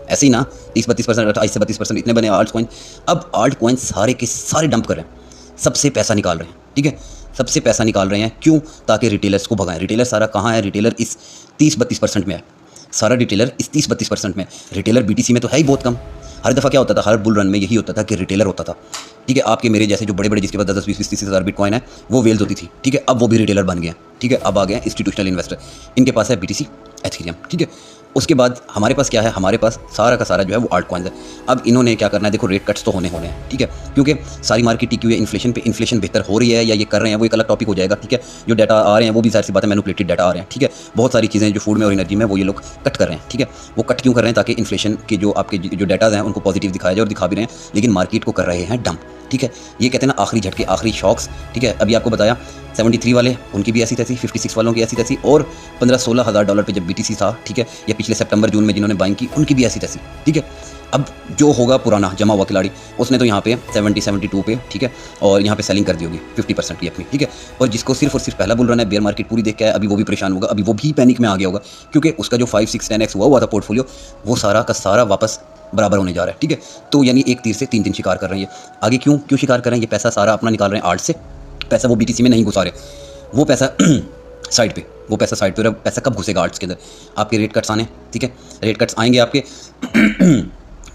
ऐसे ही ना, 30-32%, 28-32% इतने बने आल्ट कॉइन। अब आल्ट कॉइन सारे के सारे डंप कर रहे हैं, सबसे पैसा निकाल रहे हैं, ठीक है, सबसे पैसा निकाल रहे हैं। क्यों, ताकि रिटेलर्स को भगाएं। रिटेलर सारा कहाँ है, रिटेलर इस 30-32% में है, सारा रिटेलर इस 30-32% में। रिटेलर बीटीसी में तो है ही बहुत कम। हर दफ़ा क्या होता था, हर बुल रन में यही होता था कि रिटेलर होता था, ठीक है। आपके मेरे जैसे जो बड़े जिसके पास 10-20-30 हज़ार बिटकॉइन है, वो वेल्स होती थी, ठीक है। अब वो भी रिटेलर बन गए, ठीक है। अब आ गए इंस्टीट्यूशनल इन्वेस्टर, इनके पास है बीटीसी, एथेरियम, ठीक है। उसके बाद हमारे पास क्या है, हमारे पास सारा का सारा जो है वो आल्ट कॉइन्स है। अब इन्होंने क्या करना है, देखो रेट कट्स तो होने हैं, ठीक है, क्योंकि सारी मार्केट टिकी हुई है इन्फ्लेशन पे। इन्फ्लेशन बेहतर हो रही है या ये कर रहे हैं, वो एक अलग टॉपिक हो जाएगा, ठीक है। जो डाटा आ रहे हैं वो भी सारी सी बात है, मैनिपुलेटेड डाटा आ रहे हैं, ठीक है। बहुत सारी चीज़ें जो फूड में और एनर्जी में वो ये लोग कट कर रहे हैं, ठीक है। वो कट क्यों कर रहे हैं, ताकि इन्फ्लेशन के जो आपके जो डाटाज हैं उनको पॉजिटिव दिखाया जाए, और दिखा भी रहे हैं, लेकिन मार्केट को कर रहे हैं डंप, ठीक है। ये कहते हैं ना आखिरी झटके, आखिरी शॉक्स, ठीक है। अभी आपको बताया 73 वाले, उनकी भी ऐसी तैसी, 56 वालों की ऐसी तैसी, और 15-16 हज़ार डॉलर पे जब बीटीसी था, ठीक है, या पिछले सितंबर जून में जिन्होंने बाइंग की, उनकी भी ऐसी तैसी, ठीक है। अब जो होगा पुराना जमा हुआ खिलाड़ी, उसने तो यहाँ पे 70-72 पे, ठीक है, और यहाँ पे सेलिंग कर दी होगी 50% की अपनी, ठीक है। और जिसको सिर्फ और सिर्फ पहला बुल रन है, बेयर मार्केट पूरी देख के आया, अभी वो भी परेशान होगा, अभी वो भी पैनिक में आ गया होगा, क्योंकि उसका जो 5-6-10x हुआ था पोर्टफोलियो, वो सारा का सारा वापस बराबर होने जा रहा है, ठीक है। तो यानी एक तीर से 3 शिकार कर रहे हैं ये। आगे क्यों शिकार कर रहे हैं, ये पैसा सारा अपना निकाल रहे हैं आर्ट से, पैसा वो बीटीसी में नहीं घुसा रहे, वो पैसा साइड पे, वो पैसा साइड पे। पैसा कब घुसेगा आर्ट्स के अंदर, आपके रेट कट्स आने, ठीक है, रेट कट्स आएंगे आपके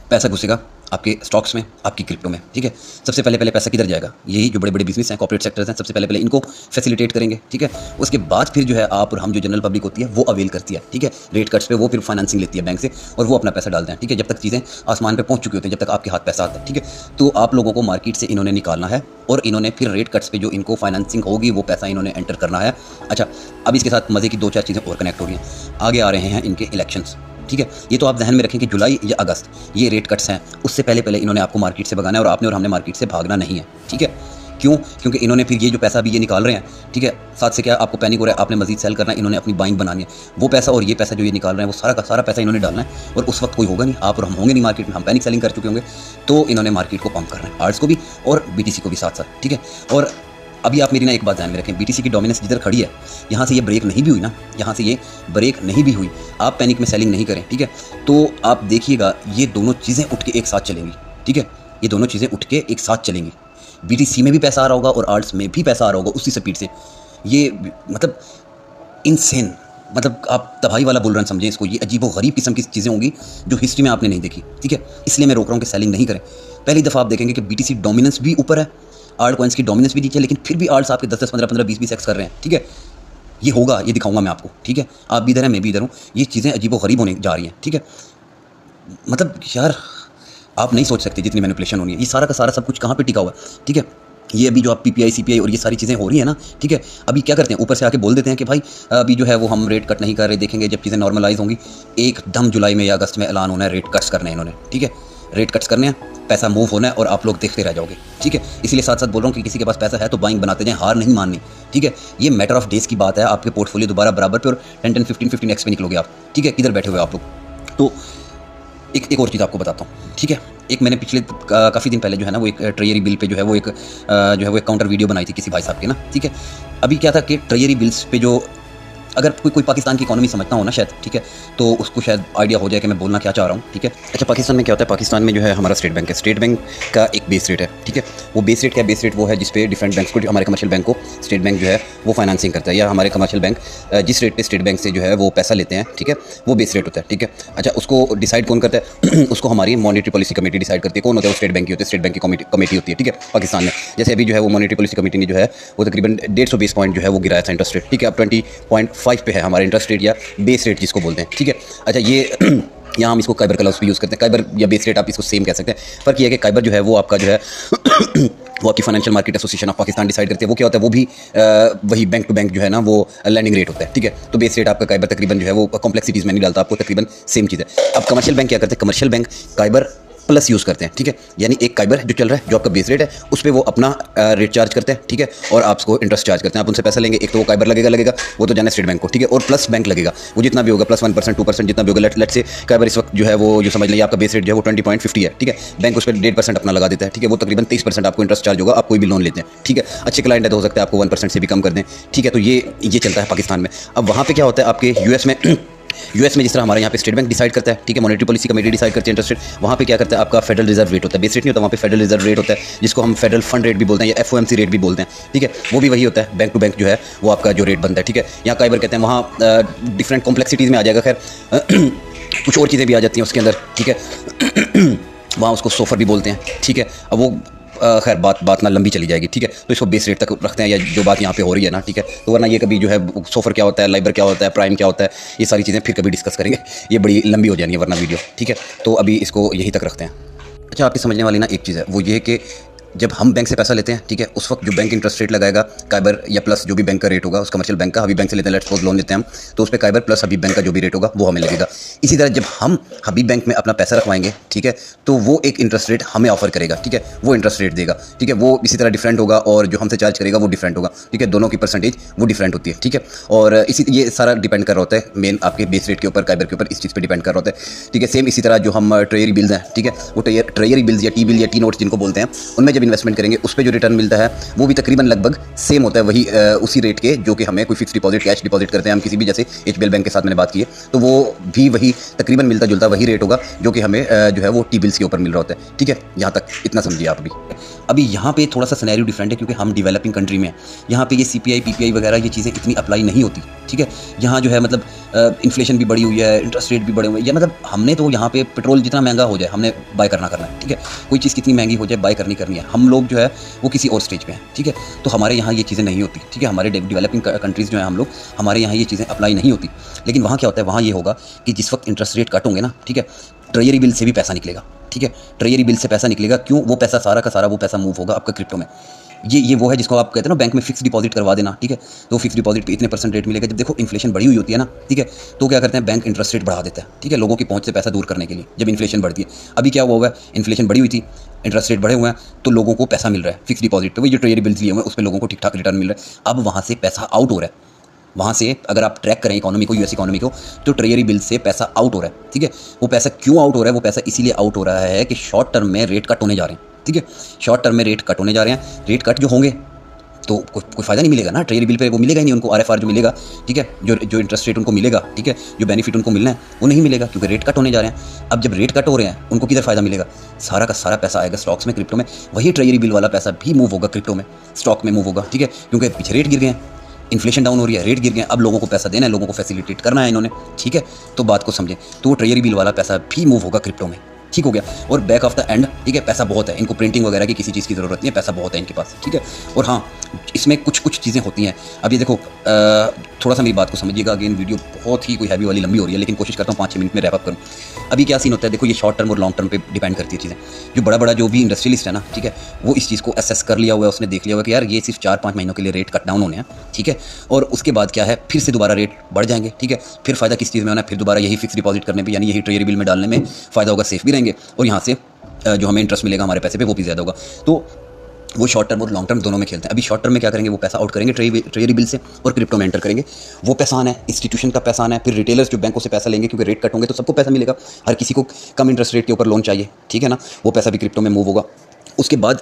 पैसा घुसेगा आपके स्टॉक्स में, आपकी क्रिप्टो में, ठीक है। सबसे पहले पैसा किधर जाएगा, यही जो बड़े बड़े बिजनेस हैं, कॉर्पोरेट सेक्टर्स हैं, सबसे पहले इनको फैसिलिटेट करेंगे, ठीक है। उसके बाद फिर जो है आप और हम जो जनरल पब्लिक होती है वो अवेल करती है, ठीक है। रेट कट्स पे वो फिर फाइनेंसिंग लेती है बैंक से और वो अपना पैसा डालते हैं, ठीक है। जब तक चीज़ें आसमान पे पहुंच चुकी होती हैं, जब तक आपके हाथ पैसा आता है, ठीक है, तो आप लोगों को मार्केट से इन्होंने निकालना है और इन्होंने फिर रेट कट्स पे जो इनको फाइनेंसिंग होगी वो पैसा इन्होंने एंटर करना है। अच्छा, अब इसके साथ मज़े की 2-4 चीज़ें और कनेक्ट हो रही हैं। आगे आ रहे हैं इनके इलेक्शंस, ठीक है। ये तो आप ध्यान में रखें कि जुलाई या अगस्त ये रेट कट्स हैं, उससे पहले इन्होंने आपको मार्केट से भगाना है और आपने और हमने मार्केट से भागना नहीं है, ठीक है। क्यों? क्योंकि इन्होंने फिर ये जो पैसा भी ये निकाल रहे हैं, ठीक है, साथ से क्या आपको पैनिक हो रहा है, आपने मजीद सेल करना है, इन्होंने अपनी बाइंग बनानी है। वो पैसा और ये पैसा जो ये निकाल रहे हैं वो सारा का सारा पैसा इन्होंने डालना है और उस वक्त कोई होगा नहीं, आप और हम होंगे नहीं मार्केट में, हम पैनिक सेलिंग कर चुके होंगे, तो इन्होंने मार्केट को पंप करना है, आर्ट्स को भी और BTC को भी साथ साथ, ठीक है। और अभी आप मेरी ना एक बात ध्यान में रखें, BTC की डोमिनेंस जिधर खड़ी है, यहाँ से ये ब्रेक नहीं भी हुई ना, यहाँ से ये ब्रेक नहीं भी हुई, आप पैनिक में सेलिंग नहीं करें, ठीक है। तो आप देखिएगा ये दोनों चीज़ें उठ के एक साथ चलेंगी, ठीक है। ये दोनों चीज़ें उठ के एक साथ चलेंगी, BTC में भी पैसा आ रहा होगा और आर्ट्स में भी पैसा आ रहा होगा उसी स्पीड से। ये मतलब इनसेन, मतलब आप तबाही वाला बुल रन समझें इसको। ये अजीबो-गरीब किस्म की चीज़ें होंगी जो हिस्ट्री में आपने नहीं देखी, ठीक है। इसलिए मैं रोक रहा हूँ कि सेलिंग नहीं करें। पहली दफ़ा आप देखेंगे कि BTC डोमिनेंस भी ऊपर है, आर्ट कॉइन्स की डोमिनेंस भी नीचे है, लेकिन फिर भी आर्ट्स आपके 10-10, 15-15, 20-20 एक्स कर रहे हैं, ठीक है। ये होगा, ये दिखाऊंगा मैं आपको, ठीक है। आप भी इधर हैं, मैं भी इधर हूँ, ये चीज़ें अजीबो-गरीब होने जा रही हैं, ठीक है। मतलब यार आप नहीं सोच सकते जितनी मैनिपुलेशन होनी है। ये सारा का सारा सब कुछ कहाँ पे टिका हुआ है, ठीक है। ये अभी जो आप PPI CPI और ये सारी चीज़ें हो रही है ना, ठीक है, अभी क्या करते हैं, ऊपर से आके बोल देते हैं कि भाई अभी जो है वो हम रेट कट नहीं कर रहे, देखेंगे जब चीज़ें नॉर्मलाइज होंगी। एकदम जुलाई में या अगस्त में ऐलान होना है, रेट कट्स करने हैं इन्होंने, ठीक है। रेट कट्स करने हैं, पैसा मूव होना है और आप लोग देखते रह जाओगे, ठीक है। इसलिए साथ साथ बोल रहा हूँ कि किसी के पास पैसा है तो बाइंग बनाते जाएं, हार नहीं माननी, ठीक है। ये मैटर ऑफ डेज की बात है, आपके पोर्टफोलियो दोबारा बराबर पे और 10-10, 15-15 एक्स पे निकलोगे आप, ठीक है। किधर बैठे हुए आप लोग। तो एक और चीज़ आपको बताता हूँ, ठीक है। एक मैंने पिछले काफ़ी दिन पहले जो है ना वो एक ट्रेजरी बिल पे जो है वो एक काउंटर वीडियो बनाई थी किसी भाई साहब के ना, ठीक है। अभी क्या था कि ट्रेजरी बिल्स पे जो अगर कोई पाकिस्तान की इकोनॉमी समझता हो ना शायद, ठीक है, तो उसको शायद आइडिया हो जाए कि मैं बोलना क्या चाह रहा हूँ, ठीक है। अच्छा, पाकिस्तान में क्या होता है, पाकिस्तान में जो है हमारा स्टेट बैंक है, स्टेट बैंक का एक बेस रेट है, ठीक है। वो बेस रेट क्या है, बेस रेट वो है जिस पे डिफरेंट बैंक्स को, हमारे कमर्शियल बैंक को स्टेट बैंक जो है वो फाइनेंसिंग करता है, या हमारे कमर्शियल बैंक जिस रेट पे स्टेट बैंक से जो है वो पैसा लेते हैं, ठीक है, वो बेस रेट होता है, ठीक है। अच्छा, उसको डिसाइड कौन करता है उसको हमारी मॉनेटरी पॉलिसी कमेटी डिसाइड करती है। कौन होता है वो स्टेट बैंक की होती है, स्टेट बैंक की कमेटी होती है, ठीक है, पाकिस्तान में। जैसे अभी जो है वो मॉनेटरी पॉलिसी कमेटी ने जो है वो तकरीबन 150 बेस पॉइंट जो है वो गिराया था इंटरेस्ट रेट, ठीक है। अब 20.5 पे है हमारा इंटरेस्ट रेट या बेस रेट जिसको बोलते हैं, ठीक है। अच्छा, ये यहाँ हम इसको काइबर का लफ्ज़ भी यूज़ करते हैं, काइबर या बेस रेट आप इसको सेम कह सकते हैं। फ़र्क ये है कि काइबर जो है वो आपका जो है वो आपकी financial market association of Pakistan decide करती है। वो क्या होता है, वो भी वही बैंक टू बैंक जो है ना वो लैंडिंग रेट होता है, ठीक है। तो बेस रेट आपका काइबर तकरीबन जो है वो कॉम्प्लेक्सिटीज़ में नहीं डालता, आपको तकरीबन सेम चीज़ है। अब कमर्शियल बैंक क्या करते हैं, कमर्शियल बैंक काइबर प्लस यूज़ करते हैं, ठीक है। यानी एक काइबर जो चल रहा है, जो आपका बेस रेट है, उस पर वो अपना रेट चार्ज करते हैं, ठीक है, और आपको इंटरेस्ट चार्ज करते हैं। आप उनसे पैसा लेंगे, एक तो वो काइबर लगेगा वो तो जाना स्टेट बैंक को, ठीक है, और प्लस बैंक लगेगा, वो जितना भी होगा प्लस 1%, 2% जितना भी होगा। लेट से काइबर इस वक्त जो है वो जो समझ लीजिए आपका बेस रेट जो है वो 20.50 है, ठीक है। बैंक उस पर 1.5% अपना लगा देता है, ठीक है, वो तकरीबन 23% आपको इंटरेस्ट चार्ज होगा। आप कोई भी लोन लेते हैं, ठीक है, अच्छे क्लाइंट है तो हो सकता है आपको 1% से भी कम कर दें, ठीक है। तो ये चलता है पाकिस्तान में। अब वहाँ पर क्या होता है, आपके यूएस में जिस तरह हमारे यहाँ पे स्टेट बैंक डिसाइड करता है, ठीक है, मॉनेटरी पॉलिसी कमेटी डिसाइड करती है इंटरेस्ट रेट, वहाँ पे क्या करता है आपका फेडरल रिजर्व रेट होता है, बेस रेट नहीं होता, वहाँ पे फेडरल रिजर्व रेट होता है जिसको हम फेडरल फंड रेट भी बोलते हैं या FOMC रेट भी बोलते हैं, ठीक है। वो भी वही होता है, बैंक टू बैंक जो है वो आपका जो रेट बनता है, ठीक है। यहाँ काइबर कहते हैं, वहाँ डिफरेंट कॉम्प्लेक्सिटीज़ में आ जाएगा, खैर कुछ और चीज़ें भी आ जाती हैं उसके अंदर, ठीक है। वहाँ उसको सोफर भी बोलते हैं, ठीक है। अब वो खैर बात ना लंबी चली जाएगी, ठीक है। तो इसको बेस रेट तक रखते हैं, या जो बात यहाँ पे हो रही है ना, ठीक है। तो वरना ये कभी जो है सोफर क्या होता है, लाइबर क्या होता है, प्राइम क्या होता है, ये सारी चीज़ें फिर कभी डिस्कस करेंगे, ये बड़ी लंबी हो जानी है वरना वीडियो, ठीक है। तो अभी इसको यहीं तक रखते हैं। अच्छा, आपकी समझने वाली ना एक चीज़ है, वो ये है कि जब हम बैंक से पैसा लेते हैं, ठीक है, उस वक्त जो बैंक इंटरेस्ट रेट लगाएगा काइबर या प्लस जो भी बैंक का रेट होगा, उस कमर्शियल बैंक का, हबीब बैंक से लेते हैं, लेट्स सपोज लोन लेते हैं हम, तो उस पर काइबर प्लस हबीब बैंक का जो भी रेट होगा वो हमें लगेगा। इसी तरह जब हम हबीब बैंक में अपना पैसा रखवाएंगे, ठीक है, तो वो एक इंटरेस्ट रेट हमें ऑफर करेगा, ठीक है, वो इंटरेस्ट रेट देगा, ठीक है। वो इसी तरह डिफरेंट होगा और जो हमसे चार्ज करेगा वो डिफरेंट होगा, ठीक है। दोनों की परसेंटेज वो डिफरेंट होती है, ठीक है। और ये सारा डिपेंड कर रहा होता है मेन आपके बेस रेट के ऊपर, काइबर के ऊपर, इस चीज़ पर डिपेंड कर रहा होता है, ठीक है। सेम इसी तरह जो हम ट्रेजरी बिल्स हैं, ठीक है, वो ट्रेजरी बिल्स या टी बिल या टी नोट्स जिनको बोलते हैं, उनमें जब इन्वेस्टमेंट करेंगे उस जो रिटर्न मिलता है वो भी तकरीबन लगभग सेम होता है, वही उसी रेट के जो कि हमें कोई फिक्स डिपॉजिट कैश डिपॉजिट करते हैं हम किसी भी, जैसे HBL बैंक के साथ मैंने बात की है, तो वो भी वही तकरीबन मिलता जुलता वही रेट होगा जो कि हमें जो है वो टी बिल्स के ऊपर मिल रहा होता है, ठीक है। यहाँ तक इतना समझिए आप भी। अभी यहाँ पे थोड़ा सा सिनेरियो डिफरेंट है क्योंकि हम डेवलपिंग कंट्री में हैं। यहाँ पे ये CPI PPI वगैरह ये चीज़ें इतनी अप्लाई नहीं होती, ठीक है। यहाँ जो है मतलब इन्फ्लेशन भी बढ़ी हुई है, इंटरेस्ट रेट भी बढ़े हुए हैं, या मतलब हमने तो यहाँ पे पेट्रोल जितना महंगा हो जाए हमने बाय करना है, ठीक है। कोई चीज़ कितनी महंगी हो जाए बाय करनी है, हम लोग जो है वो किसी और स्टेज पे हैं, ठीक है। तो हमारे यहाँ ये चीज़ें नहीं होती, ठीक है। हमारे डेवलपिंग कंट्रीज़ जो है हम लोग, हमारे यहाँ ये चीज़ें अप्लाई नहीं होती। लेकिन वहाँ क्या होता है, वहाँ ये होगा कि जिस वक्त इंटरेस्ट रेट कट होंगे ना, ठीक है, ट्रेजरी बिल से भी पैसा निकलेगा, ठीक है। ट्रेजरी बिल से पैसा निकलेगा, क्यों? वो पैसा सारा का सारा वो पैसा मूव होगा आपका क्रिप्टो में। ये वो है जिसको आप कहते हैं ना बैंक में फिक्स डिपॉजिट करवा देना, ठीक है। तो फिक्स डिपॉजिट पे इतने % रेट मिलेगा। जब देखो इन्फ्लेशन बढ़ी हुई होती है ना, ठीक है, तो क्या करते हैं बैंक इंटरेस्ट रेट बढ़ा देता है, ठीक है, लोगों की पहुंच से पैसा दूर करने के लिए जब इन्फ्लेशन बढ़ती है। अभी क्या हुआ है, इन्फ्लेशन बढ़ी हुई थी, इंटरेस्ट रेट बढ़े हुए हैं, तो लोगों को पैसा मिल रहा है फिक्स डिपॉजिट पे, वो जो ट्रेजरी बिल्स लिए हुए हैं उस पर लोगों को ठीक ठाक रिटर्न मिल रहा है। अब वहाँ से पैसा आउट हो रहा है, वहाँ से अगर आप ट्रैक करें इकोनॉमी को, US इकोनॉमी को, तो ट्रेजरी बिल से पैसा आउट हो रहा है, ठीक है। वो पैसा क्यों आउट हो रहा है? वो पैसा इसीलिए आउट हो रहा है कि शॉर्ट टर्म में रेट कट होने जा रहे हैं, ठीक है। शॉर्ट टर्म में रेट कट होने जा रहे हैं, रेट कट जो होंगे तो कोई फ़ायदा नहीं मिलेगा ना ट्रेजरी बिल पे, वो मिलेगा ही नहीं उनको। RFR जो मिलेगा, ठीक है, जो इंटरेस्ट रेट उनको मिलेगा, ठीक है, जो बेनिफिट उनको मिलना है वो नहीं मिलेगा क्योंकि रेट कट होने जा रहे हैं। अब जब रेट कट हो रहे हैं उनको किधर फ़ायदा मिलेगा? सारा का सारा पैसा आएगा स्टॉक्स में, क्रिप्टो में। वही ट्रेजरी बिल वाला पैसा भी मूव होगा क्रिप्टो में, स्टॉक में मूव होगा, ठीक है, क्योंकि पीछे रेट गिर गए हैं, इन्फ्लेशन डाउन हो रही है, रेट गिर गए, अब लोगों को पैसा देना है, लोगों को फैसिलिटेट करना है इन्होंने, ठीक है। तो बात को समझें, तो वो ट्रेजरी बिल वाला पैसा भी मूव होगा क्रिप्टो में, ठीक हो गया। और बैक ऑफ द एंड, ठीक है, पैसा बहुत है, इनको प्रिंटिंग वगैरह की किसी चीज़ की ज़रूरत नहीं है, पैसा बहुत है इनके पास, ठीक है। और हाँ, इसमें कुछ चीज़ें होती हैं। अब ये देखो, थोड़ा सा मेरी बात को समझिएगा, अगेन वीडियो बहुत ही कोई हैवी वाली लंबी हो रही है, लेकिन कोशिश करता हूँ 5-6 मिनट में रैप अप करूँ। अभी क्या सीन होता है, देखो ये शॉर्ट टर्म और लॉन्ग टर्म पे डिपेंड करती है चीज़ें। जो बड़ा जो भी इंडस्ट्रियलिस्ट है ना, ठीक है, वो इस चीज़ को असेस कर लिया हुआ है, उसने देख लिया हुआ है कि यार ये सिर्फ 4-5 महीनों के लिए रेट कट डाउन होने हैं, ठीक है। और उसके बाद क्या है, फिर से दोबारा रेट बढ़ जाएंगे, ठीक है। फिर फ़ायदा किस चीज़ में होना है, फिर दोबारा यही फिक्स डिपॉजिट करने पर, यानी यही ट्रेजरी बिल में डालने में फ़ायदा होगा, सेफ भी रहेंगे, और यहाँ से जो हमें इंटरेस्ट मिलेगा हमारे पैसे पे वो भी ज़्यादा होगा। तो वो शॉर्ट टर्म और लॉन्ग टर्म दोनों में खेलते हैं। अभी शॉर्ट टर्म में क्या करेंगे, वो पैसा आउट करेंगे ट्रेजरी बिल से और क्रिप्टो में एंटर करेंगे। वो पैसा आना है, इंस्टीट्यूशन का पैसा आना है, फिर रिटेलर्स जो बैंकों से पैसा लेंगे, क्योंकि रेट कट होंगे तो सबको पैसा मिलेगा, हर किसी को कम इंटरेस्ट रेट के ऊपर लोन चाहिए, ठीक है ना, वो पैसा भी क्रिप्टो में मूव होगा। उसके बाद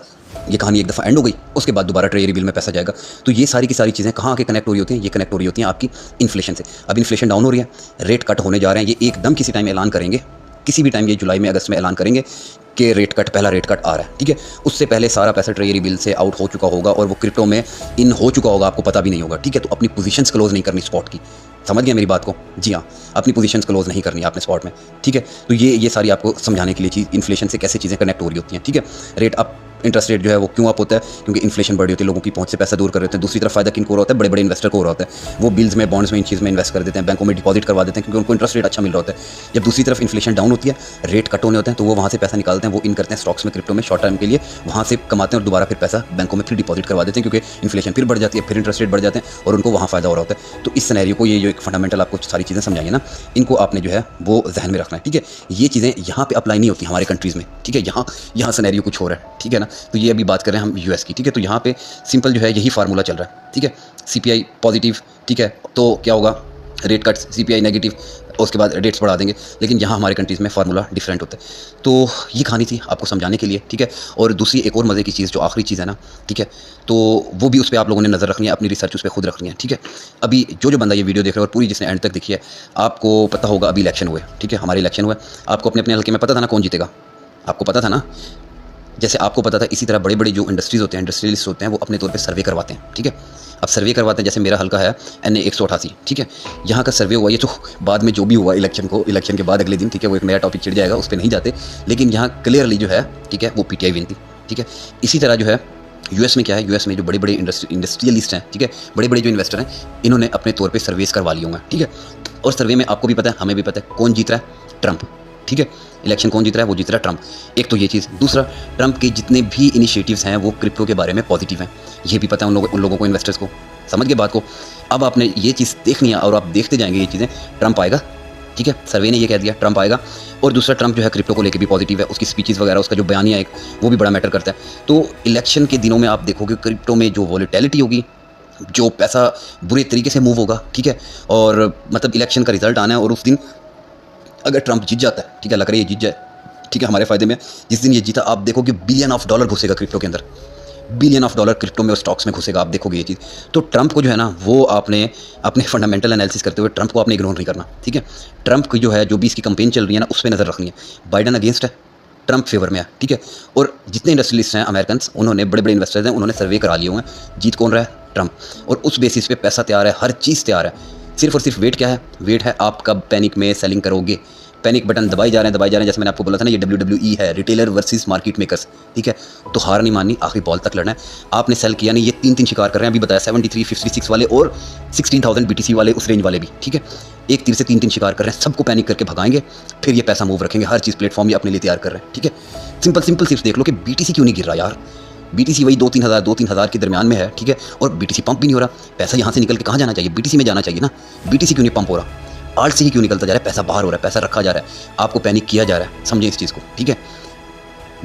ये कहानी एक दफ़ा एंड हो गई, उसके बाद दोबारा ट्रेजरी बिल में पैसा जाएगा। तो ये सारी की सारी चीज़ें कहाँ आके कनेक्ट हो रही होती हैं? ये कनेक्ट हो रही होती हैं आपकी इन्फ्लेशन से। अब इन्फ्लेशन डाउन हो रही है, रेट कट होने जा रहे हैं, ये एकदम किसी टाइम ऐलान करेंगे, किसी भी टाइम, ये जुलाई में अगस्त में ऐलान करेंगे कि रेट कट, पहला रेट कट आ रहा है, ठीक है। उससे पहले सारा पैसा ट्रेजरी बिल से आउट हो चुका होगा और वो क्रिप्टो में इन हो चुका होगा, आपको पता भी नहीं होगा, ठीक है। तो अपनी पोजीशंस क्लोज नहीं करनी स्पॉट की, समझ गए मेरी बात को? जी हाँ, अपनी पोजीशंस क्लोज नहीं करनी आपने स्पॉट में, ठीक है। तो ये सारी आपको समझाने के लिए चीज़, इन्फ्लेशन से कैसे चीज़ें कनेक्ट हो रही होती हैं, ठीक है। रेट अप, इंटरेस्ट रेट जो है वो क्यों अप होता है? क्योंकि इन्फ्लेशन बढ़ी होती है, लोगों की पहुंच से पैसा दूर कर रहे होते हैं। दूसरी तरफ फायदा किनको हो रहा होता है? बड़े इन्वेस्टर को हो रहा होता है, वो बिल्स में, बॉन्ड्स में, इन चीज़ में इन्वेस्ट कर देते हैं, बैंकों में डिपॉजिट करवा देते हैं, क्योंकि उनको इंटरेस्ट रेट अच्छा मिल रहा होता है। जब दूसरी तरफ इन्फ्लेशन डाउन होती है, रेट कट होने होते हैं, तो वो वहाँ से पैसा निकालते हैं, वो इन करते हैं स्टॉक्स में, क्रिप्टो में शॉर्ट टर्म के लिए, वहाँ से कमाते हैं और दोबारा फिर पैसा बैंकों में फिर डिपॉजिट करवा देते हैं, क्योंकि इन्फ्लेशन फिर बढ़ जाती है, फिर इंटरेस्ट रेट बढ़ जाते हैं और उनको वहाँ फायदा हो रहा होता है। तो इस सिनेरियो को, ये जो एक फंडामेंटल आपको सारी चीज़ें समझाइए ना, इनको आपने जो है वो जहन में रखना है, ठीक है। ये चीज़ें यहाँ पे अप्लाई नहीं होती हमारे कंट्रीज़ में, ठीक है। यहाँ सिनेरियो कुछ हो रहा है, ठीक है ना। तो ये अभी बात कर रहे हैं हम US की, ठीक है। तो यहाँ पे सिंपल जो है यही फार्मूला चल रहा है, ठीक है। CPI पॉजिटिव, ठीक है, तो क्या होगा, रेट कट, CPI नेगेटिव, उसके बाद रेट्स बढ़ा देंगे। लेकिन यहाँ हमारे कंट्रीज़ में फार्मूला डिफरेंट होता है। तो ये कहानी थी आपको समझाने के लिए, ठीक है। और दूसरी एक और मज़े की चीज़, जो आखिरी चीज़ है ना, ठीक है, तो वो भी उस पर आप लोगों ने नज़र रखनी है, अपनी रिसर्च उस पर खुद रखनी है, ठीक है। अभी जो बंदा ये वीडियो देख रहा है और पूरी जिसने एंड तक देखी है, आपको पता होगा अभी इलेक्शन हुए, ठीक है, हमारे इलेक्शन हुए। आपको अपने अपने हल्के में पता था ना कौन जीतेगा? आपको पता था ना? जैसे आपको पता था, इसी तरह बड़े जो इंडस्ट्रीज़ होते हैं, इंडस्ट्रियलिस्ट होते हैं, वो अपने तौर पे सर्वे करवाते हैं, ठीक है। अब सर्वे करवाते हैं, जैसे मेरा हल्का है NA 188, ठीक है। यहाँ का सर्वे हुआ, ये तो बाद में जो भी हुआ इलेक्शन के बाद अगले दिन, ठीक है, वो एक नया टॉपिक चिढ़ जाएगा, उस पर नहीं जाते। लेकिन यहाँ क्लियरली जो है, ठीक है, वो PTI विन थी, ठीक है। इसी तरह जो है US में क्या है, US में जो बड़े इंडस्ट्रियलिस्ट हैं, ठीक है, बड़े जो इन्वेस्टर हैं, इन्होंने अपने तौर पर सर्वेस करवा लिए होंगे, ठीक है। और सर्वे में आपको भी पता है, हमें भी पता है, कौन जीत रहा है? ट्रंप, ठीक है। इलेक्शन कौन जीत रहा है? वो जीत रहा है ट्रंप। एक तो ये चीज़। दूसरा, ट्रंप के जितने भी इनिशिएटिव्स हैं वो क्रिप्टो के बारे में पॉजिटिव हैं, ये भी पता है उन लोगों को, इन्वेस्टर्स को। समझ के बात को? अब आपने ये चीज़ देखनी है और आप देखते जाएंगे ये चीज़ें, ट्रंप आएगा, ठीक है, सर्वे ने ये कह दिया ट्रंप आएगा। और दूसरा, ट्रंप जो है क्रिप्टो को लेकर भी पॉजिटिव है, उसकी स्पीचेस वगैरह, उसका जो बयानिया एक, वो भी बड़ा मैटर करता है। तो इलेक्शन के दिनों में आप देखोगे क्रिप्टो में जो वॉलेटिलिटी होगी, जो पैसा बुरे तरीके से मूव होगा, ठीक है। और मतलब इलेक्शन का रिजल्ट आना है और उस दिन अगर ट्रंप जीत जाता है, ठीक है, लग रहा है ये जीत जाए, ठीक है, हमारे फ़ायदे में। जिस दिन ये जीता, आप देखोगे $billion घुसेगा क्रिप्टो के अंदर, $billion क्रिप्टो में और स्टॉक्स में घुसेगा, आप देखोगे ये चीज़। तो ट्रंप को जो है ना, वो आपने अपने फंडामेंटल एनालिसिस करते हुए ट्रंप को आपने इग्नोर नहीं करना, ठीक है। ट्रंप की जो है, जो भी इसकी कंपेन चल रही है ना, उस पर नज़र रखनी है। बाइडन अगेंस्ट है, ट्रंप फेवर में है, ठीक है। और जितने इंडस्ट्रियलिस्ट हैं अमेरिकन, उन्होंने बड़े बड़े इन्वेस्टर्स हैं, उन्होंने सर्वे करा लिए हुए हैं, जीत कौन रहा है, ट्रंप। और उस बेसिस पे पैसा तैयार है, हर चीज़ तैयार है, सिर्फ और सिर्फ वेट क्या है, वेट है आप कब पैनिक में सेलिंग करोगे। पैनिक बटन दबाई जा रहे हैं, जैसे मैंने आपको बोला था ना, ये WWE है, रिटेलर वर्सेस मार्केट मेकर्स, ठीक है। तो हार नहीं माननी, आखिरी बॉल तक लड़ना है। आपने सेल किया नहीं, ये 3 शिकार कर रहे हैं, अभी बताया 73, 56 वाले और 16,000 BTC वाले, उस रेंज वाले भी, ठीक है। एक तीर से 3 शिकार कर रहे हैं, सबको पैनिक करके भगाएंगे, फिर ये पैसा मूव रखेंगे, हर चीज़ प्लेटफॉर्म ये अपने लिए तैयार कर रहे हैं, ठीक है। सिंपल सिर्फ देख लो कि BTC क्यों नहीं गिर रहा यार। BTC वही 2-3 हज़ार के दरमियान में है, ठीक है। और BTC पंप भी नहीं हो रहा, पैसा यहाँ से निकल के कहाँ जाना चाहिए, BTC में जाना चाहिए ना। BTC क्यों नहीं पंप हो रहा, आर्ट से ही क्यों निकलता जा रहा है, पैसा बाहर हो रहा है, पैसा रखा जा रहा है, आपको पैनिक किया जा रहा है, समझे इस चीज़ को, ठीक है।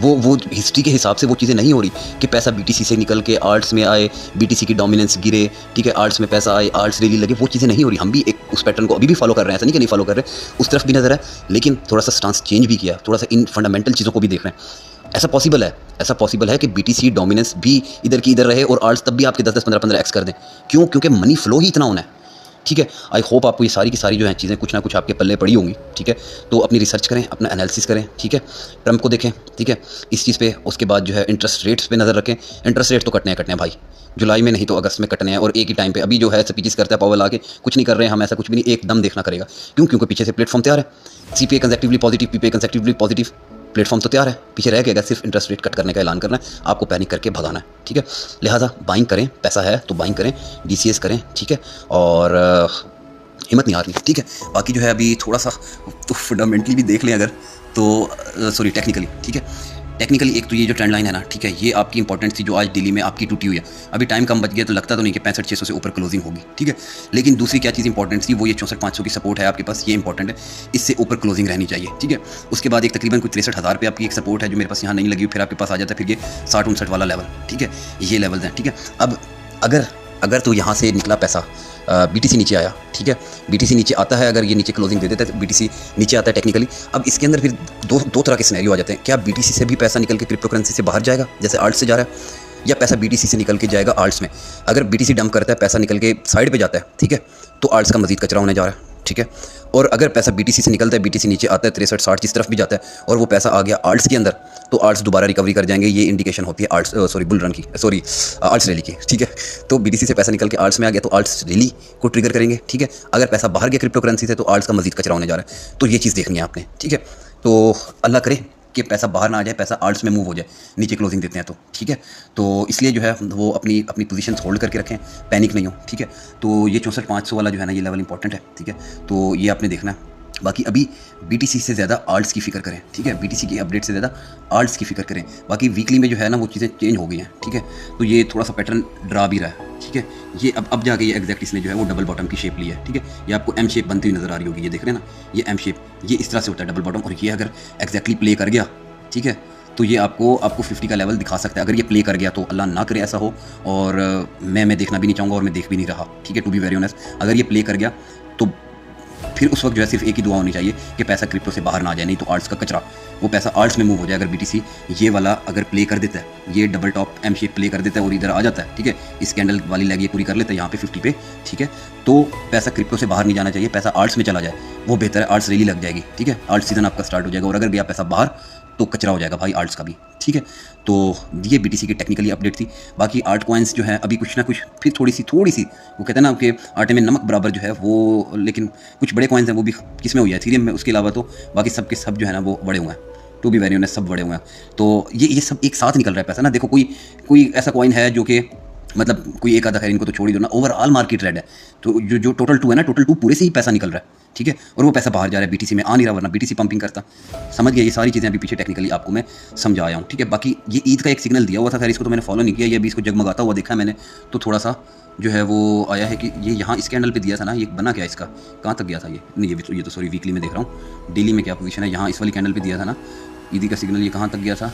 वो हिस्ट्री के हिसाब से वो चीज़ें नहीं हो रही कि पैसा BTC से निकल के आर्ट्स में आए, BTC की डोमिनेंस गिरे, ठीक है, आर्ट्स में पैसा आए, आर्ट्स रैली लगे, वो चीज़ें नहीं हो रही। हम भी एक उस पैटर्न को अभी भी फॉलो कर रहे हैं, ऐसा नहीं कि नहीं फॉलो कर रहे, उस तरफ भी नज़र है, लेकिन थोड़ा सा स्टांस चेंज भी किया, थोड़ा सा इन फंडामेंटल चीज़ों को भी देख रहे हैं। ऐसा पॉसिबल है कि BTC डोमिनेंस भी इधर की इधर रहे और आर्ट्स तब भी आपके 10-10, 15-15 एक्स कर दें। क्यों? क्योंकि मनी फ्लो ही इतना होना है, ठीक है। आई होप आपको ये सारी की सारी जो है चीज़ें कुछ ना कुछ आपके पल्ले पड़ी होंगी, ठीक है। तो अपनी रिसर्च करें, अपना एनालिसिस करें, ठीक है। ट्रंप को देखें, ठीक है, इस चीज़ पे। उसके बाद जो है इंटरेस्ट रेट्स पे नज़र रखें। इंटरेस्ट रेट तो कटने हैं भाई, जुलाई में नहीं तो अगस्त में कटने हैं, और एक ही टाइम पे। अभी जो है स्पीचेस करता है पावल आके, कुछ नहीं कर रहे हैं हम, ऐसा कुछ भी नहीं, एकदम देखना करेगा। क्योंकि पीछे से प्लेटफॉर्म तैयार है, CPI consecutively positive, PPI consecutively positive, platform तो तैयार है, पीछे रह गया, सिर्फ इंटरेस्ट रेट कट करने का ऐलान करना है, आपको पैनिक करके भगाना है, ठीक है। लिहाजा बाइंग करें, पैसा है तो बाइंग करें, DCS करें, ठीक है। और हिम्मत नहीं हारनी, ठीक है। बाकी जो है अभी थोड़ा सा तो फंडामेंटली भी देख लें अगर, तो सॉरी टेक्निकली, ठीक है। टेक्निकली एक तो ये जो ट्रेंड लाइन है ना, ठीक है, ये आपकी इंपॉर्टेंट थी जो आज दिल्ली में आपकी टूटी हुई है। अभी टाइम कम बच गया तो लगता तो नहीं कि 65,600 से ऊपर क्लोजिंग होगी, ठीक है। लेकिन दूसरी क्या चीज़ इंपॉर्टेंट थी, वो ये 64,500 की सपोर्ट है आपके पास, ये इंपॉर्टेंट है, इससे ऊपर क्लोजिंग रहनी चाहिए, ठीक है। उसके बाद एक तकरीबन कोई 63,000 पे आपकी एक सपोर्ट है जो मेरे पास यहाँ नहीं लगी हुई, फिर आपके पास आ जाता है फिर ये 60-59 वाला लेवल, ठीक है। ये लेवल हैं, ठीक है। अब अगर तो यहाँ से निकला पैसा, BTC नीचे आया, ठीक है, BTC नीचे आता है, अगर ये नीचे क्लोजिंग दे देता है तो BTC नीचे आता है टेक्निकली। अब इसके अंदर फिर दो तरह के सिनेरियो आ जाते हैं। क्या BTC से भी पैसा निकल के क्रिप्टो करेंसी से बाहर जाएगा जैसे आर्ट्स से जा रहा है, या पैसा BTC से निकल के जाएगा आर्ट्स में। अगर BTC डंप करता है, पैसा निकल के साइड पे जाता है, ठीक है, तो आर्ट्स का मजीद कचरा होने जा रहा है, ठीक है। और अगर पैसा BTC से निकलता है, BTC नीचे आता है 63-60 जिस तरफ भी जाता है, और वो पैसा आ गया आर्ट्स के अंदर, तो आर्ट्स दोबारा रिकवरी कर जाएंगे। ये इंडिकेशन होती है बुल रन की, आर्ट्स रैली की, ठीक है। तो BTC से पैसा निकल के आर्ट्स में आ गया तो आर्ट्स रैली को ट्रिगर करेंगे, ठीक है। अगर पैसा बाहर गया क्रिप्टो करेंसी से तो आर्ट्स का मजीद कचरा होने जा रहा है। तो ये चीज़ देखनी है आपने, ठीक है। तो अल्लाह करे कि पैसा बाहर ना आ जाए, पैसा आर्ट्स में मूव हो जाए, नीचे क्लोजिंग देते हैं तो, ठीक है। तो इसलिए जो है वो अपनी पोजीशन होल्ड करके रखें, पैनिक नहीं हो, ठीक है। तो ये 64,500 वाला जो है ना, ये लेवल इंपॉर्टेंट है, ठीक है। तो ये आपने देखना है। बाकी अभी BTC से ज़्यादा आर्ट्स की फ़िक्र करें, ठीक है। BTC की अपडेट से ज़्यादा आर्ट्स की फ़िक्र करें। बाकी वीकली में जो है ना वो चीज़ें चेंज हो गई हैं, ठीक है। तो ये थोड़ा सा पैटर्न ड्रा भी रहा है, ठीक है। ये अब जाके ये एग्जैक्ट इसने जो है वो डबल बॉटम की शेप ली है, ठीक है। ये आपको M शेप बनती हुई नज़र आ रही होगी, ये देख रहे हैं ना, ये M शेप, ये इस तरह से होता है डबल बॉटम। और ये अगर एग्जैक्टली प्ले कर गया, ठीक है, तो ये आपको 50 का लेवल दिखा सकता है। अगर ये प्ले कर गया तो अल्लाह ना करे ऐसा हो, और मैं देखना भी नहीं चाहूँगा और मैं देख भी नहीं रहा, ठीक है, टू बी वेरी ऑनेस्ट। अगर ये प्ले कर गया तो फिर उस वक्त जो है सिर्फ एक ही दुआ होनी चाहिए कि पैसा क्रिप्टो से बाहर ना आ जाए, नहीं तो आर्ट्स का कचरा, वो पैसा आर्ट्स में मूव हो जाए। अगर BTC ये वाला अगर प्ले कर देता है, ये double top M shape play कर देता है और इधर आ जाता है, ठीक है, इस कैंडल वाली लेग ये पूरी कर लेता है यहाँ पे 50 पे, ठीक है, तो पैसा क्रिप्टो से बाहर नहीं जाना चाहिए, पैसा आर्ट्स में चला जाए, वो बेहतर है। आर्ट्स रैली लग जाएगी, ठीक है, आर्ट्स सीजन आपका स्टार्ट हो जाएगा। और अगर गया पैसा बाहर तो कचरा हो जाएगा भाई आर्ट्स का भी, ठीक है। तो ये BTC की टेक्निकली अपडेट थी। बाकी आर्ट कॉइन्स जो है अभी कुछ ना कुछ फिर थोड़ी सी वो कहते हैं ना कि आटे में नमक बराबर जो है वो, लेकिन कुछ बड़े कॉइन्स हैं वो भी किस में हुई है, इथेरियम में। उसके अलावा तो बाकी सब के सब जो है ना वो बड़े हुए हैं, टू बी वेरी ऑनेस्ट, सब बड़े हुए हैं। तो ये सब एक साथ निकल रहा है पैसा ना। देखो कोई ऐसा कॉइन है जो कि मतलब कोई एक आधा खैर, इनको तो छोड़ ही दो ना, ओवरऑल मार्केट रेड है। तो जो टोटल 2 है ना, टोटल 2 पूरे से ही पैसा निकल रहा है, ठीक है, और वो पैसा बाहर जा रहा है, BTC में आ नहीं रहा, वरना BTC पंपिंग करता। समझ गया, ये सारी चीज़ें अभी पीछे टेक्निकली आपको मैं समझा आया हूँ, ठीक है। बाकी ये ईद का एक सिग्नल दिया हुआ था, खैर इसको तो मैंने फॉलो नहीं किया, ये अभी इसको जगमगाता हुआ देखा मैंने, तो थोड़ा सा जो है वो आया है कि ये यहाँ इस कैंडल पे दिया था ना, ये बना क्या इसका, कहाँ तक गया था ये, नहीं ये तो सॉरी वीकली में देख रहा हूँ, डेली में क्या पोजीशन है, यहाँ इस वाली कैंडल पे दिया था ना ईदी का सिग्नल, ये कहाँ तक गया था,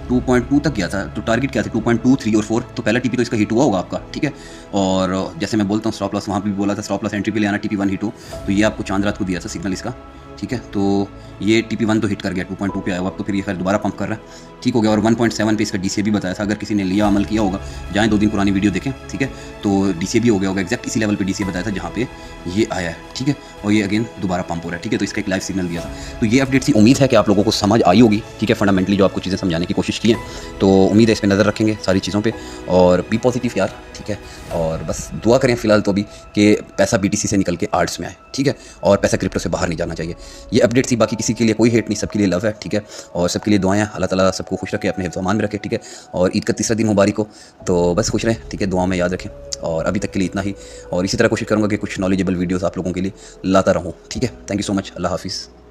2.2 तक गया था। तो टारगेट क्या था, 2.2, 3 और 4, तो पहला TP तो इसका हिट हुआ होगा आपका, ठीक है। और जैसे मैं बोलता हूँ स्टॉप लॉस, वहाँ पे भी बोला था स्टॉप लॉस एंट्री पे ले आना, TP1 हिट हो, तो ये आपको चांद रात को दिया था सिग्नल इसका, ठीक है। तो ये TP1 तो हिट कर गया, 2.2 पे आया हुआ, अब तो फिर ये खैर दोबारा पंप कर रहा है, ठीक हो गया। और 1.7 पे इसका DCA भी बताया था, अगर किसी ने लिया अमल किया होगा, जाएँ 2 दिन पुरानी वीडियो देखें, ठीक है। तो DCA भी हो गया होगा, एग्जैक्ट इसी लेवल पे DCA बताया था जहाँ पे ये आया है, ठीक है। और ये अगेन दोबारा पंप हो रहा है, ठीक है। तो इसका एक लाइव सिग्नल दिया था। तो ये अपडेट थी, उम्मीद है कि आप लोगों को समझ आई होगी, ठीक है। फंडामेंटली जो आपको चीज़ें समझाने की कोशिश की हैं, तो उम्मीद है इस पर नज़र रखेंगे सारी चीज़ों पर, और बी पॉजिटिव यार, ठीक है। और बस दुआ करें फिलहाल तो अभी कि पैसा BTC से निकल के आर्ट्स में आए, ठीक है, और पैसा क्रिप्टो से बाहर नहीं जाना चाहिए। ये अपडेट थी, बाकी किसी के लिए कोई हेट नहीं, सबके लिए लव है, ठीक है। और सबके लिए दुआएं, अल्लाह ताला सबको खुश रखे, अपने हिफ्ज़-ओ-अमान में रखे, ठीक है। और ईद का तीसरा दिन मुबारक हो, तो बस खुश रहें, ठीक है, दुआ में याद रखें। और अभी तक के लिए इतना ही, और इसी तरह कोशिश करूँगा कि कुछ नॉलेजेबल वीडियोज़ आप लोगों के लिए लाता रहूँ, ठीक है। थैंक यू सो मच, अल्लाह हाफिज़।